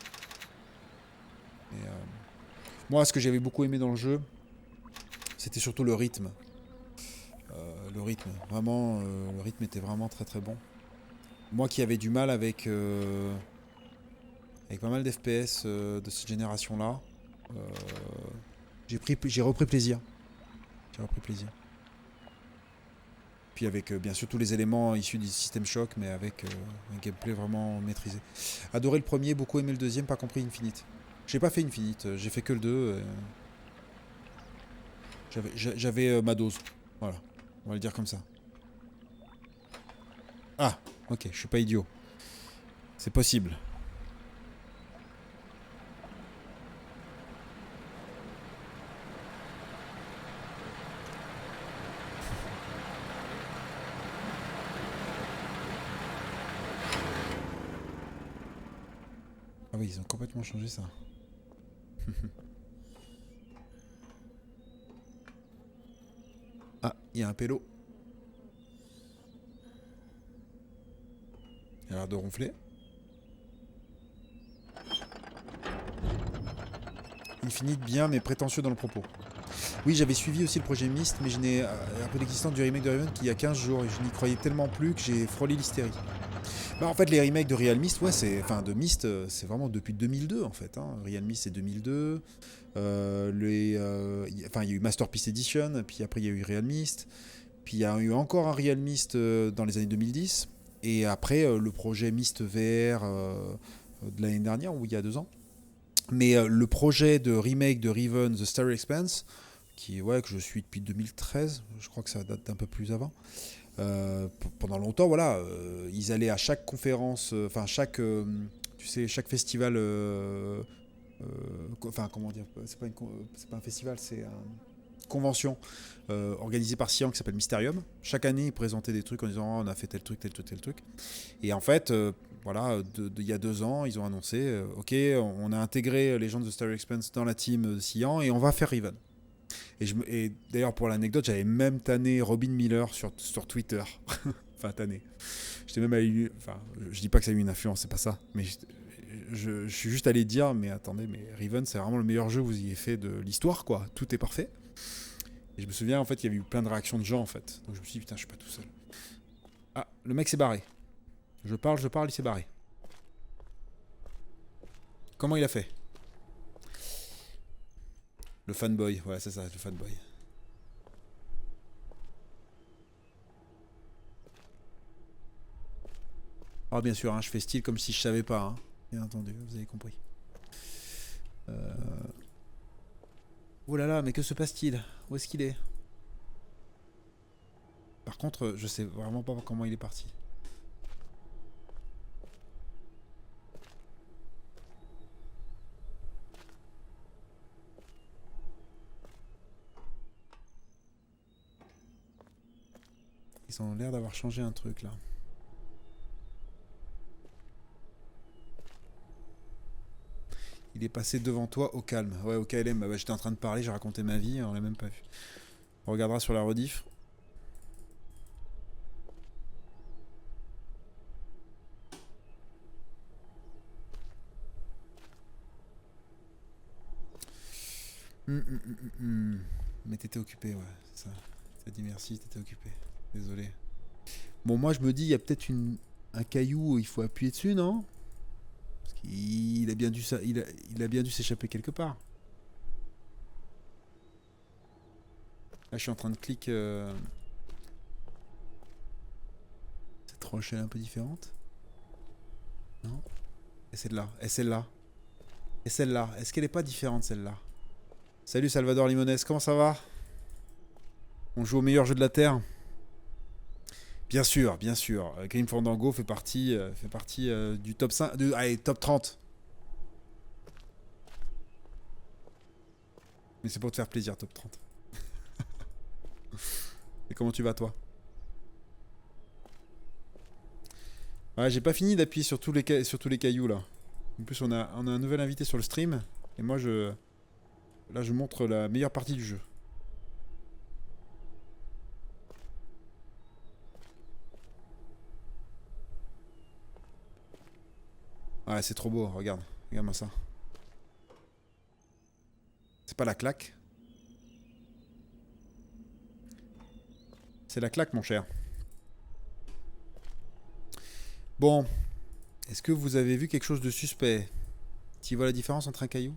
Mais, moi, ce que j'avais beaucoup aimé dans le jeu, c'était surtout le rythme. Le rythme, vraiment, le rythme était vraiment très très bon. Moi qui avais du mal avec pas mal d'FPS de cette génération-là, j'ai repris plaisir. J'ai repris plaisir. Puis avec bien sûr tous les éléments issus du système Shock, mais avec un gameplay vraiment maîtrisé. Adoré le premier, beaucoup aimé le deuxième, pas compris Infinite. J'ai pas fait Infinite, j'ai fait que le 2. J'avais ma dose. Voilà, on va le dire comme ça. Ah, ok, je suis pas idiot. C'est possible. Ah oui, ils ont complètement changé ça. Ah, il y a un pélo. Il a l'air de ronfler. Infinite bien, mais prétentieux dans le propos. Oui, j'avais suivi aussi le projet Myst, mais je n'ai un peu l'existence du remake de Riven qui y a 15 jours et je n'y croyais tellement plus que j'ai frôlé l'hystérie. Bah en fait les remakes de Real Myst, ouais, de Myst, c'est vraiment depuis 2002 en fait. Hein. Real Myst c'est 2002. Il y a eu Masterpiece Edition, puis après il y a eu Real Myst, puis il y a eu encore un Real Myst dans les années 2010, et après le projet Myst VR de l'année dernière ou il y a 2 ans. Mais le projet de remake de Riven, The Starry Expanse, que je suis depuis 2013, je crois que ça date d'un peu plus avant. Pendant longtemps, voilà, ils allaient à chaque conférence, chaque festival Enfin, comment dire, c'est pas un festival, c'est une convention organisée par Sian qui s'appelle Mysterium. Chaque année, ils présentaient des trucs en disant oh, on a fait tel truc, tel truc, tel truc. Et en fait, voilà, il y a 2 ans, ils ont annoncé ok, on a intégré les gens de Star Expanse dans la team de Sian et on va faire Riven. Et d'ailleurs, pour l'anecdote, j'avais même tanné Robin Miller sur Twitter. Enfin, tanné. J'étais même allé. Enfin, je dis pas que ça a eu une influence, c'est pas ça. Mais je suis juste allé dire mais attendez, mais Riven, c'est vraiment le meilleur jeu que vous ayez fait de l'histoire, quoi. Tout est parfait. Et je me souviens, en fait, il y avait eu plein de réactions de gens, en fait. Donc je me suis dit, putain, je suis pas tout seul. Ah, le mec s'est barré. Je parle, il s'est barré. Comment il a fait? Le fanboy, ouais, c'est ça, le fanboy. Ah, bien sûr, hein, je fais style comme si je savais pas, hein. Bien entendu, vous avez compris. Oh là là, mais que se passe-t-il? Où est-ce qu'il est? Par contre, je sais vraiment pas comment il est parti. Ils ont l'air d'avoir changé un truc là. Il est passé devant toi au calme. Ouais, au KLM. Bah, j'étais en train de parler, j'ai raconté ma vie, on l'a même pas vu. On regardera sur la rediff. Mais t'étais occupé, ouais, c'est ça. T'as dit merci, t'étais occupé. Désolé. Bon, moi je me dis, il y a peut-être un caillou où il faut appuyer dessus, non? Parce qu'il a bien dû, il a bien dû s'échapper quelque part. Là, je suis en train de cliquer. Cette roche, elle est un peu différente. Non? Et celle-là. Et celle-là. Et celle-là. Est-ce qu'elle est pas différente, celle-là? Salut Salvador Limones, comment ça va? On joue au meilleur jeu de la Terre. Bien sûr, bien sûr. Grim Fandango fait partie du top 5, allez, top 30. Mais c'est pour te faire plaisir, top 30. Et comment tu vas, toi? Ouais, j'ai pas fini d'appuyer sur tous les cailloux, là. En plus, on a un nouvel invité sur le stream. Et moi, là, je montre la meilleure partie du jeu. Ouais, c'est trop beau, regarde. Regarde-moi ça. C'est pas la claque. C'est la claque, mon cher. Bon, est-ce que vous avez vu quelque chose de suspect? Tu vois la différence entre un caillou?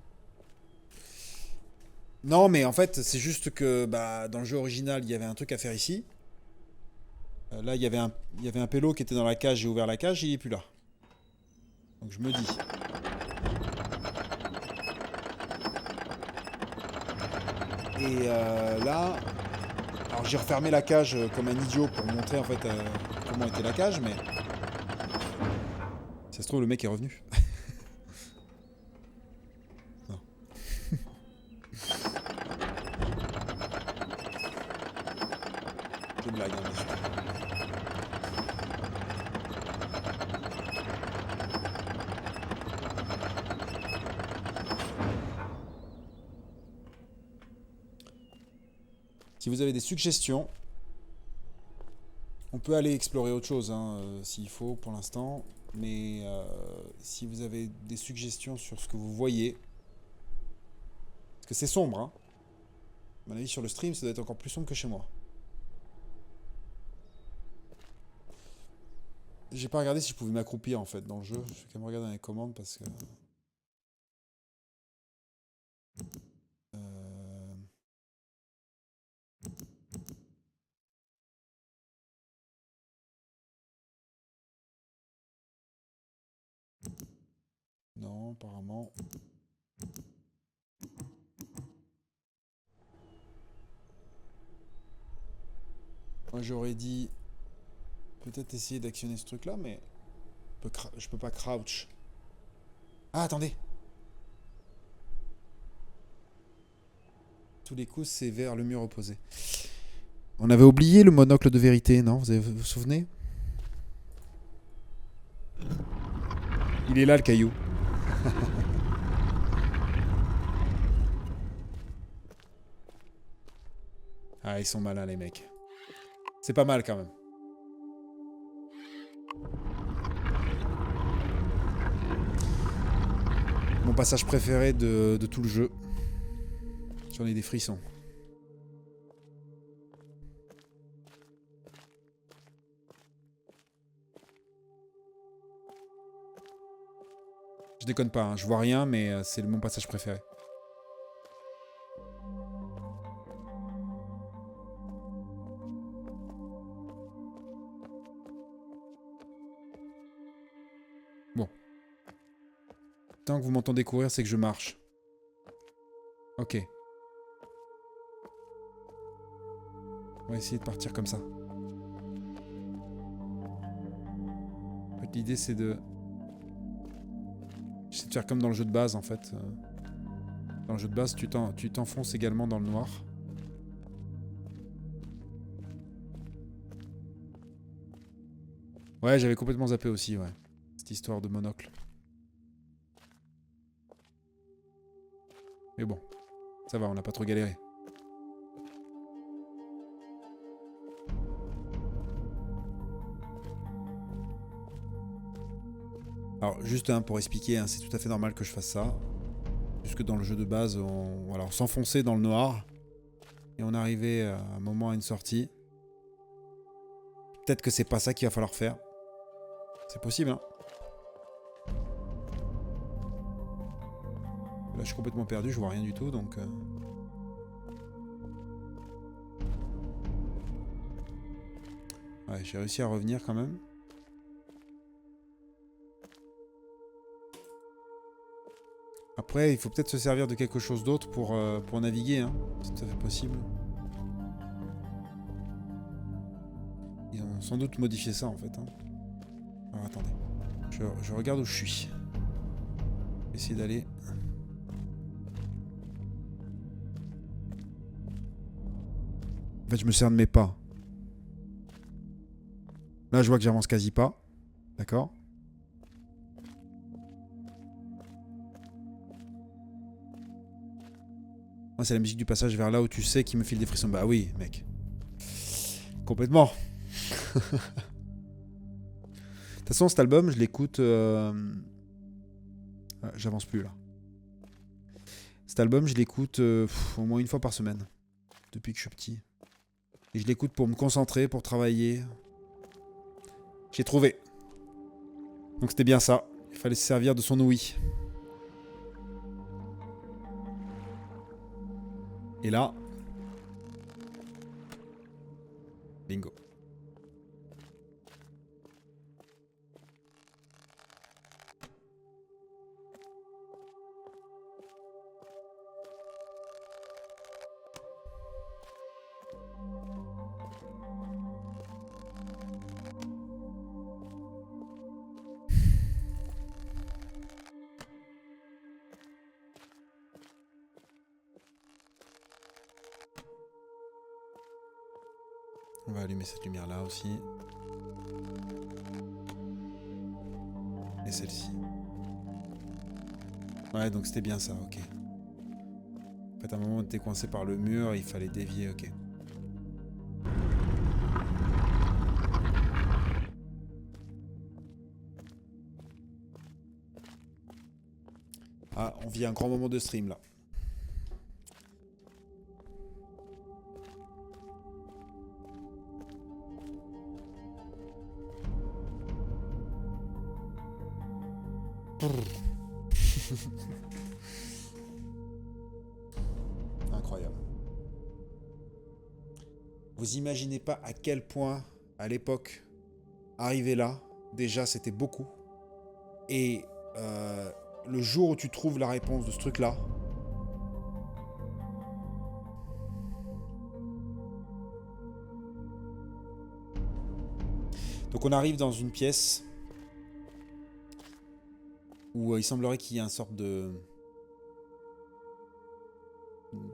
Non, mais en fait, c'est juste que bah, dans le jeu original, il y avait un truc à faire ici. Là, il y avait un pélo qui était dans la cage, j'ai ouvert la cage, il est plus là. Donc je me dis. Et là, alors j'ai refermé la cage comme un idiot pour montrer en fait comment était la cage, mais ça se trouve le mec est revenu. Non. Je blague, hein, bien sûr. Si vous avez des suggestions, on peut aller explorer autre chose hein, s'il faut pour l'instant. Mais si vous avez des suggestions sur ce que vous voyez, parce que c'est sombre, hein. À mon avis sur le stream, ça doit être encore plus sombre que chez moi. J'ai pas regardé si je pouvais m'accroupir en fait dans le jeu. Je vais quand même regarder dans les commandes parce que. Euh, Non, apparemment. Moi j'aurais dit peut-être essayer d'actionner ce truc là, mais je peux pas crouch. Ah, attendez. Tous les coups, c'est vers le mur opposé. On avait oublié le monocle de vérité, non? Vous vous souvenez? Il est là, le caillou. Ah, ils sont malins, les mecs. C'est pas mal, quand même. Mon passage préféré de tout le jeu. J'en ai des frissons. Je déconne pas, hein. Je vois rien, mais c'est mon passage préféré. Bon. Tant que vous m'entendez courir, c'est que je marche. Ok. On va essayer de partir comme ça. En fait, l'idée, c'est de... J'essaie de faire comme dans le jeu de base, en fait. Dans le jeu de base, tu t'enfonces également dans le noir. Ouais, j'avais complètement zappé aussi, ouais. Cette histoire de monocle. Mais bon, ça va, on n'a pas trop galéré. Alors, juste pour expliquer, hein, c'est tout à fait normal que je fasse ça. Puisque dans le jeu de base, on s'enfonçait dans le noir. Et on arrivait à un moment à une sortie. Peut-être que c'est pas ça qu'il va falloir faire. C'est possible, hein. Là, je suis complètement perdu, je vois rien du tout, donc... Ouais, j'ai réussi à revenir quand même. Après, il faut peut-être se servir de quelque chose d'autre pour naviguer, hein. C'est tout à fait possible. Ils ont sans doute modifié ça, en fait, hein. Alors, attendez. Je regarde où je suis. Je vais essayer d'aller... En fait, je me sers de mes pas. Là, je vois que j'avance quasi pas. D'accord. Moi, c'est la musique du passage vers là où tu sais qui me file des frissons. Bah oui, mec. Complètement. De toute façon, cet album, je l'écoute... J'avance plus, là. Cet album, je l'écoute au moins une fois par semaine. Depuis que je suis petit. Et je l'écoute pour me concentrer, pour travailler. J'ai trouvé. Donc c'était bien ça. Il fallait se servir de son ouïe. Et là... Bingo. On va allumer cette lumière là aussi. Et celle-ci. Ouais, donc c'était bien ça, ok. En fait, à un moment, on était coincé par le mur, il fallait dévier, ok. Ah, on vit un grand moment de stream là. Incroyable. Vous imaginez pas à quel point, à l'époque, arriver là, déjà c'était beaucoup. Et le jour où tu trouves la réponse de ce truc-là, donc on arrive dans une pièce où il semblerait qu'il y ait une sorte de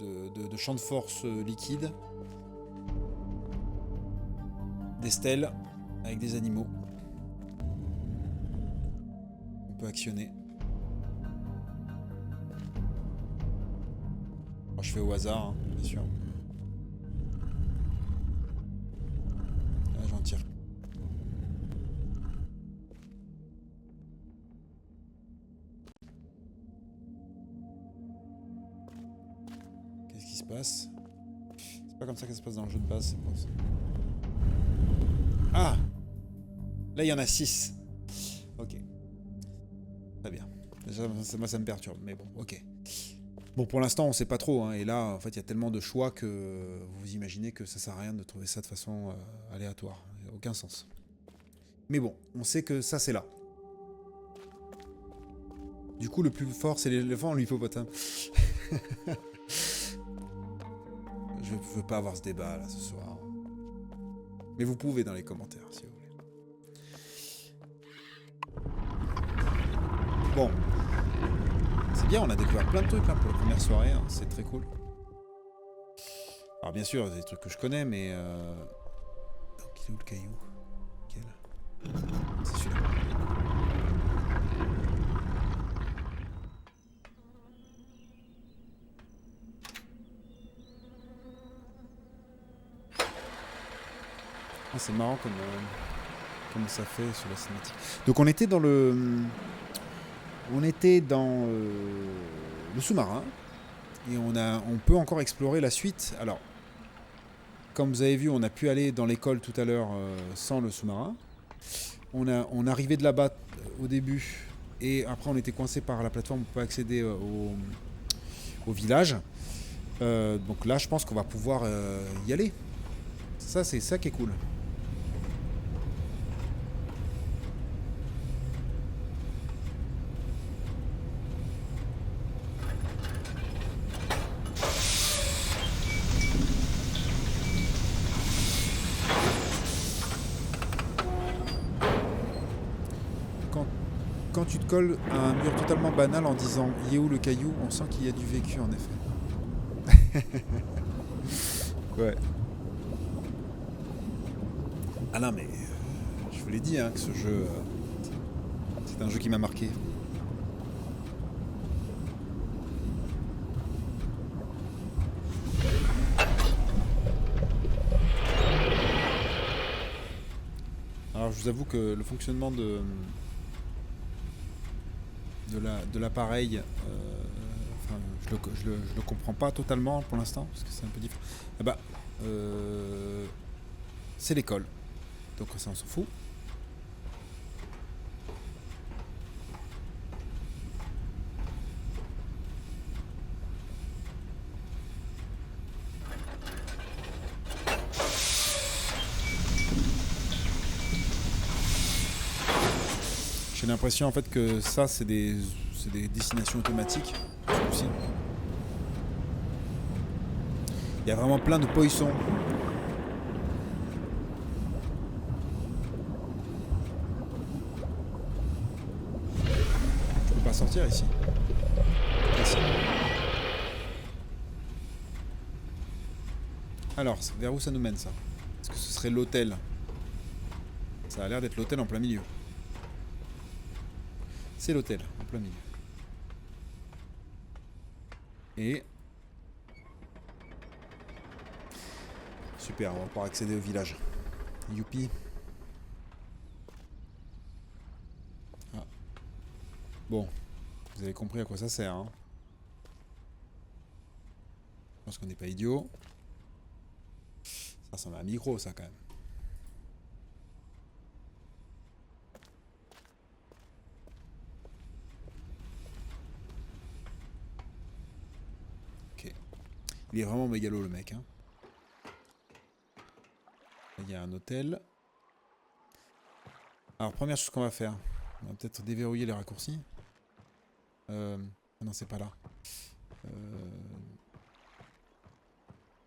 de champ de force liquide. Des stèles avec des animaux. On peut actionner. Alors, je fais au hasard, hein, bien sûr. Là, j'en tire. Qu'est-ce qui se passe? C'est pas comme ça que ça se passe dans le jeu de base, c'est pas ça. Ah! Là, il y en a 6. Ok. Très bien. Déjà, moi, ça me perturbe, mais bon, ok. Bon, pour l'instant, on sait pas trop, hein, et là, en fait, il y a tellement de choix que vous imaginez que ça sert à rien de trouver ça de façon aléatoire. Il n'y a aucun sens. Mais bon, on sait que ça, c'est là. Du coup, le plus fort, c'est l'éléphant ou l'hippopotame. Je veux pas avoir ce débat, là, ce soir. Mais vous pouvez dans les commentaires, si vous voulez. Bon. C'est bien, on a découvert plein de trucs hein, pour la première soirée, hein, c'est très cool. Alors bien sûr, il y a des trucs que je connais, mais... Donc, il est où le caillou? Quel? C'est celui-là. Ah, c'est marrant comme ça fait sur la cinématique. Donc on était dans le... On était dans le sous-marin. Et on peut encore explorer la suite. Alors, comme vous avez vu, on a pu aller dans l'école tout à l'heure sans le sous-marin. On arrivait de là-bas au début. Et après, on était coincé par la plateforme. On peut pas accéder au village. Donc là, je pense qu'on va pouvoir y aller. Ça, c'est ça qui est cool. Quand tu te colles à un mur totalement banal en disant « Il est où le caillou ?» on sent qu'il y a du vécu en effet. Ouais. Ah non mais je vous l'ai dit hein, que ce jeu c'est un jeu qui m'a marqué. Alors je vous avoue que le fonctionnement de l'appareil, enfin, je le comprends pas totalement pour l'instant parce que c'est un peu différent. Ah bah, c'est l'école, donc ça on s'en fout. J'ai l'impression en fait que ça c'est des destinations automatiques aussi. Il y a vraiment plein de poissons. Je peux pas sortir ici. Ici. Alors, vers où ça nous mène ça? Est-ce que ce serait l'hôtel? Ça a l'air d'être l'hôtel en plein milieu. C'est l'hôtel en plein milieu. Et... Super, on va pouvoir accéder au village. Youpi. Ah. Bon, vous avez compris à quoi ça sert. Hein. Je pense qu'on n'est pas idiot. Ça ressemble à un micro, ça, quand même. Ok. Il est vraiment mégalo, le mec. Hein. Il y a un hôtel. Alors, première chose qu'on va faire, on va peut-être déverrouiller les raccourcis. Ah non, c'est pas là.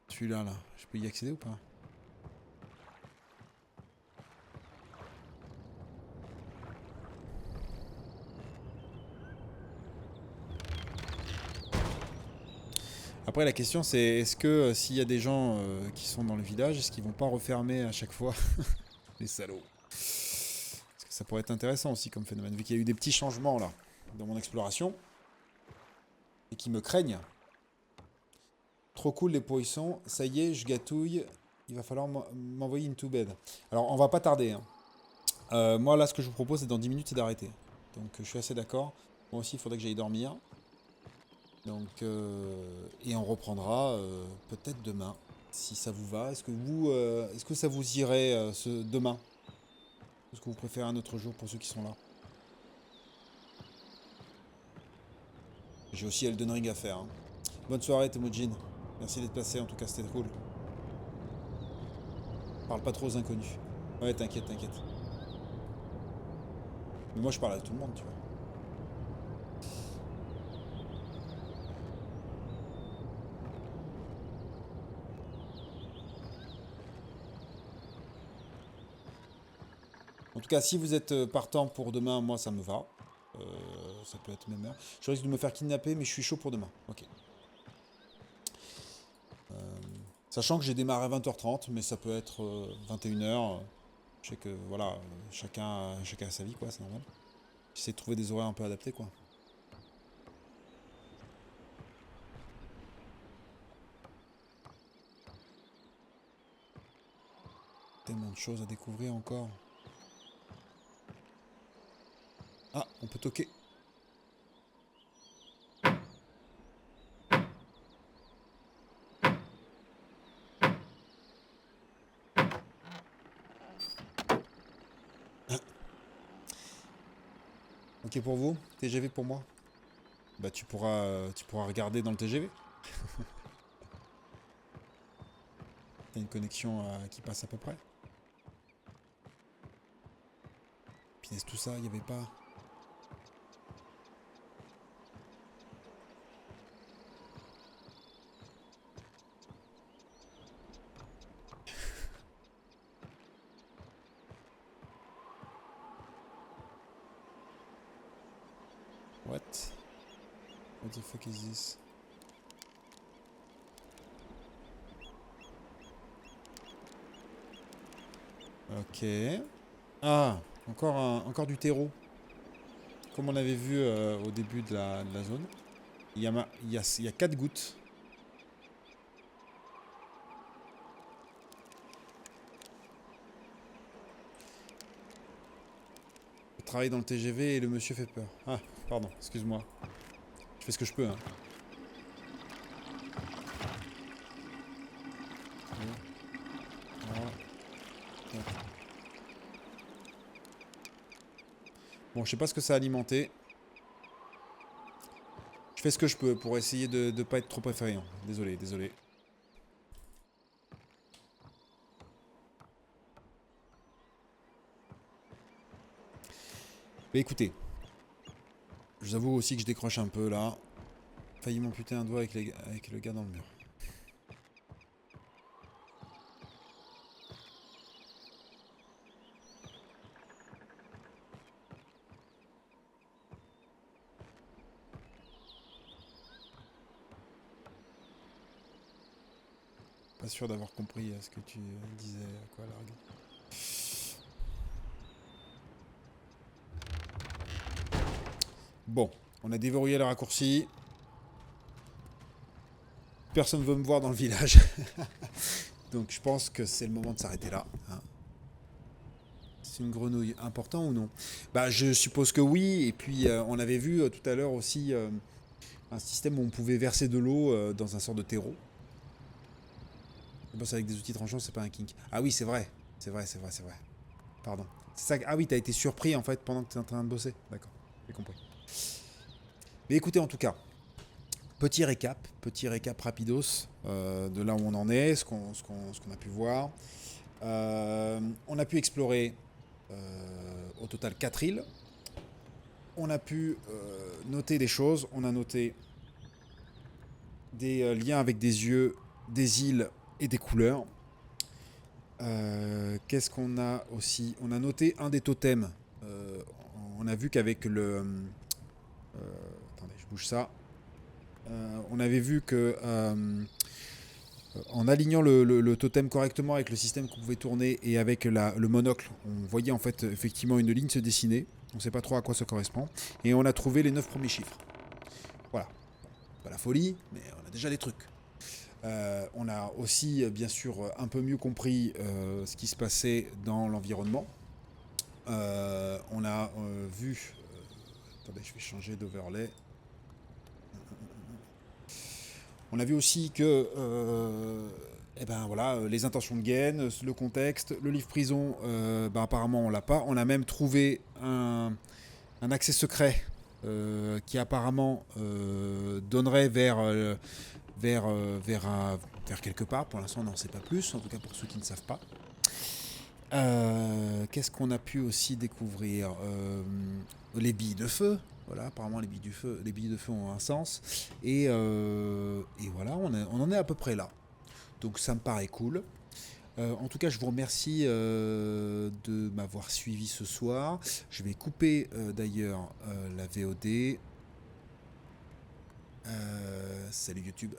Celui-là, là. Je peux y accéder ou pas? Après, la question, c'est est-ce que s'il y a des gens qui sont dans le village, est-ce qu'ils vont pas refermer à chaque fois? Les salauds. Parce que ça pourrait être intéressant aussi comme phénomène, vu qu'il y a eu des petits changements là dans mon exploration et qui me craignent. Trop cool les poissons. Ça y est, je gâtouille. Il va falloir m'envoyer une to bed. Alors, on va pas tarder. Hein. Moi, là, ce que je vous propose, c'est dans 10 minutes, c'est d'arrêter. Donc, je suis assez d'accord. Moi aussi, il faudrait que j'aille dormir. Donc, et on reprendra peut-être demain, si ça vous va. Est-ce que ça vous irait demain? Est-ce que vous préférez un autre jour pour ceux qui sont là? J'ai aussi Elden Ring à faire. Hein. Bonne soirée, Temujin. Merci d'être passé, en tout cas, c'était cool. Parle pas trop aux inconnus. Ouais, t'inquiète, t'inquiète. Mais moi, je parle à tout le monde, tu vois. En tout cas, si vous êtes partant pour demain, moi, ça me va. Ça peut être même heure. Je risque de me faire kidnapper, mais je suis chaud pour demain. Ok. Sachant que j'ai démarré à 20h30, mais ça peut être 21h. Je sais que, voilà, chacun a sa vie, quoi, c'est normal. J'essaie de trouver des horaires un peu adaptés, quoi. Tellement de choses à découvrir encore. Ah, on peut toquer. Ok pour vous? TGV pour moi? Bah tu pourras regarder dans le TGV. T'as une connexion qui passe à peu près. Puis tout ça, il n'y avait pas. What? What the fuck is this? Ok. Ah, encore du terreau. Comme on avait vu au début de la zone. Il y a 4 gouttes. Je travaille dans le TGV et le monsieur fait peur. Ah, pardon, excuse-moi. Je fais ce que je peux. Hein. Voilà. Bon, je sais pas ce que ça a alimenté. Je fais ce que je peux pour essayer de ne pas être trop effrayant. Désolé, désolé. Mais écoutez, je vous avoue aussi que je décroche un peu là. Failli m'amputer un doigt avec le gars dans le mur. Pas sûr d'avoir compris ce que tu disais, quoi, Largue. Bon, on a déverrouillé le raccourci. Personne ne veut me voir dans le village. Donc je pense que c'est le moment de s'arrêter là. Hein. C'est une grenouille important ou non? Bah je suppose que oui. Et puis on avait vu tout à l'heure aussi un système où on pouvait verser de l'eau dans un sort de terreau. Je pense avec des outils tranchants, c'est pas un kink. Ah oui, c'est vrai. C'est vrai, c'est vrai, c'est vrai. Pardon. C'est ça. Ah oui, t'as été surpris en fait pendant que t'es en train de bosser. D'accord, j'ai compris. Mais écoutez, en tout cas, petit récap rapidos de là où on en est, ce qu'on a pu voir. On a pu explorer au total 4 îles. On a pu noter des choses. On a noté des liens avec des yeux, des îles et des couleurs. Qu'est-ce qu'on a aussi? On a noté un des totems. On a vu qu'avec le... attendez, je bouge ça. On avait vu que en alignant le totem correctement avec le système qu'on pouvait tourner et avec le monocle, on voyait en fait effectivement une ligne se dessiner. On ne sait pas trop à quoi ça correspond. Et on a trouvé les 9 premiers chiffres. Voilà. Pas la folie, mais on a déjà les trucs. On a aussi bien sûr un peu mieux compris ce qui se passait dans l'environnement. On a vu... attendez, je vais changer d'overlay. On a vu aussi que eh ben, voilà, les intentions de gain, le contexte, le livre prison, ben, apparemment on l'a pas. On a même trouvé un accès secret qui apparemment donnerait vers quelque part. Pour l'instant on n'en sait pas plus, en tout cas pour ceux qui ne savent pas. Qu'est-ce qu'on a pu aussi découvrir les billes de feu. Voilà, apparemment les billes de feu ont un sens. Et voilà, on en est à peu près là. Donc ça me paraît cool. En tout cas, je vous remercie de m'avoir suivi ce soir. Je vais couper d'ailleurs la VOD. Salut YouTube.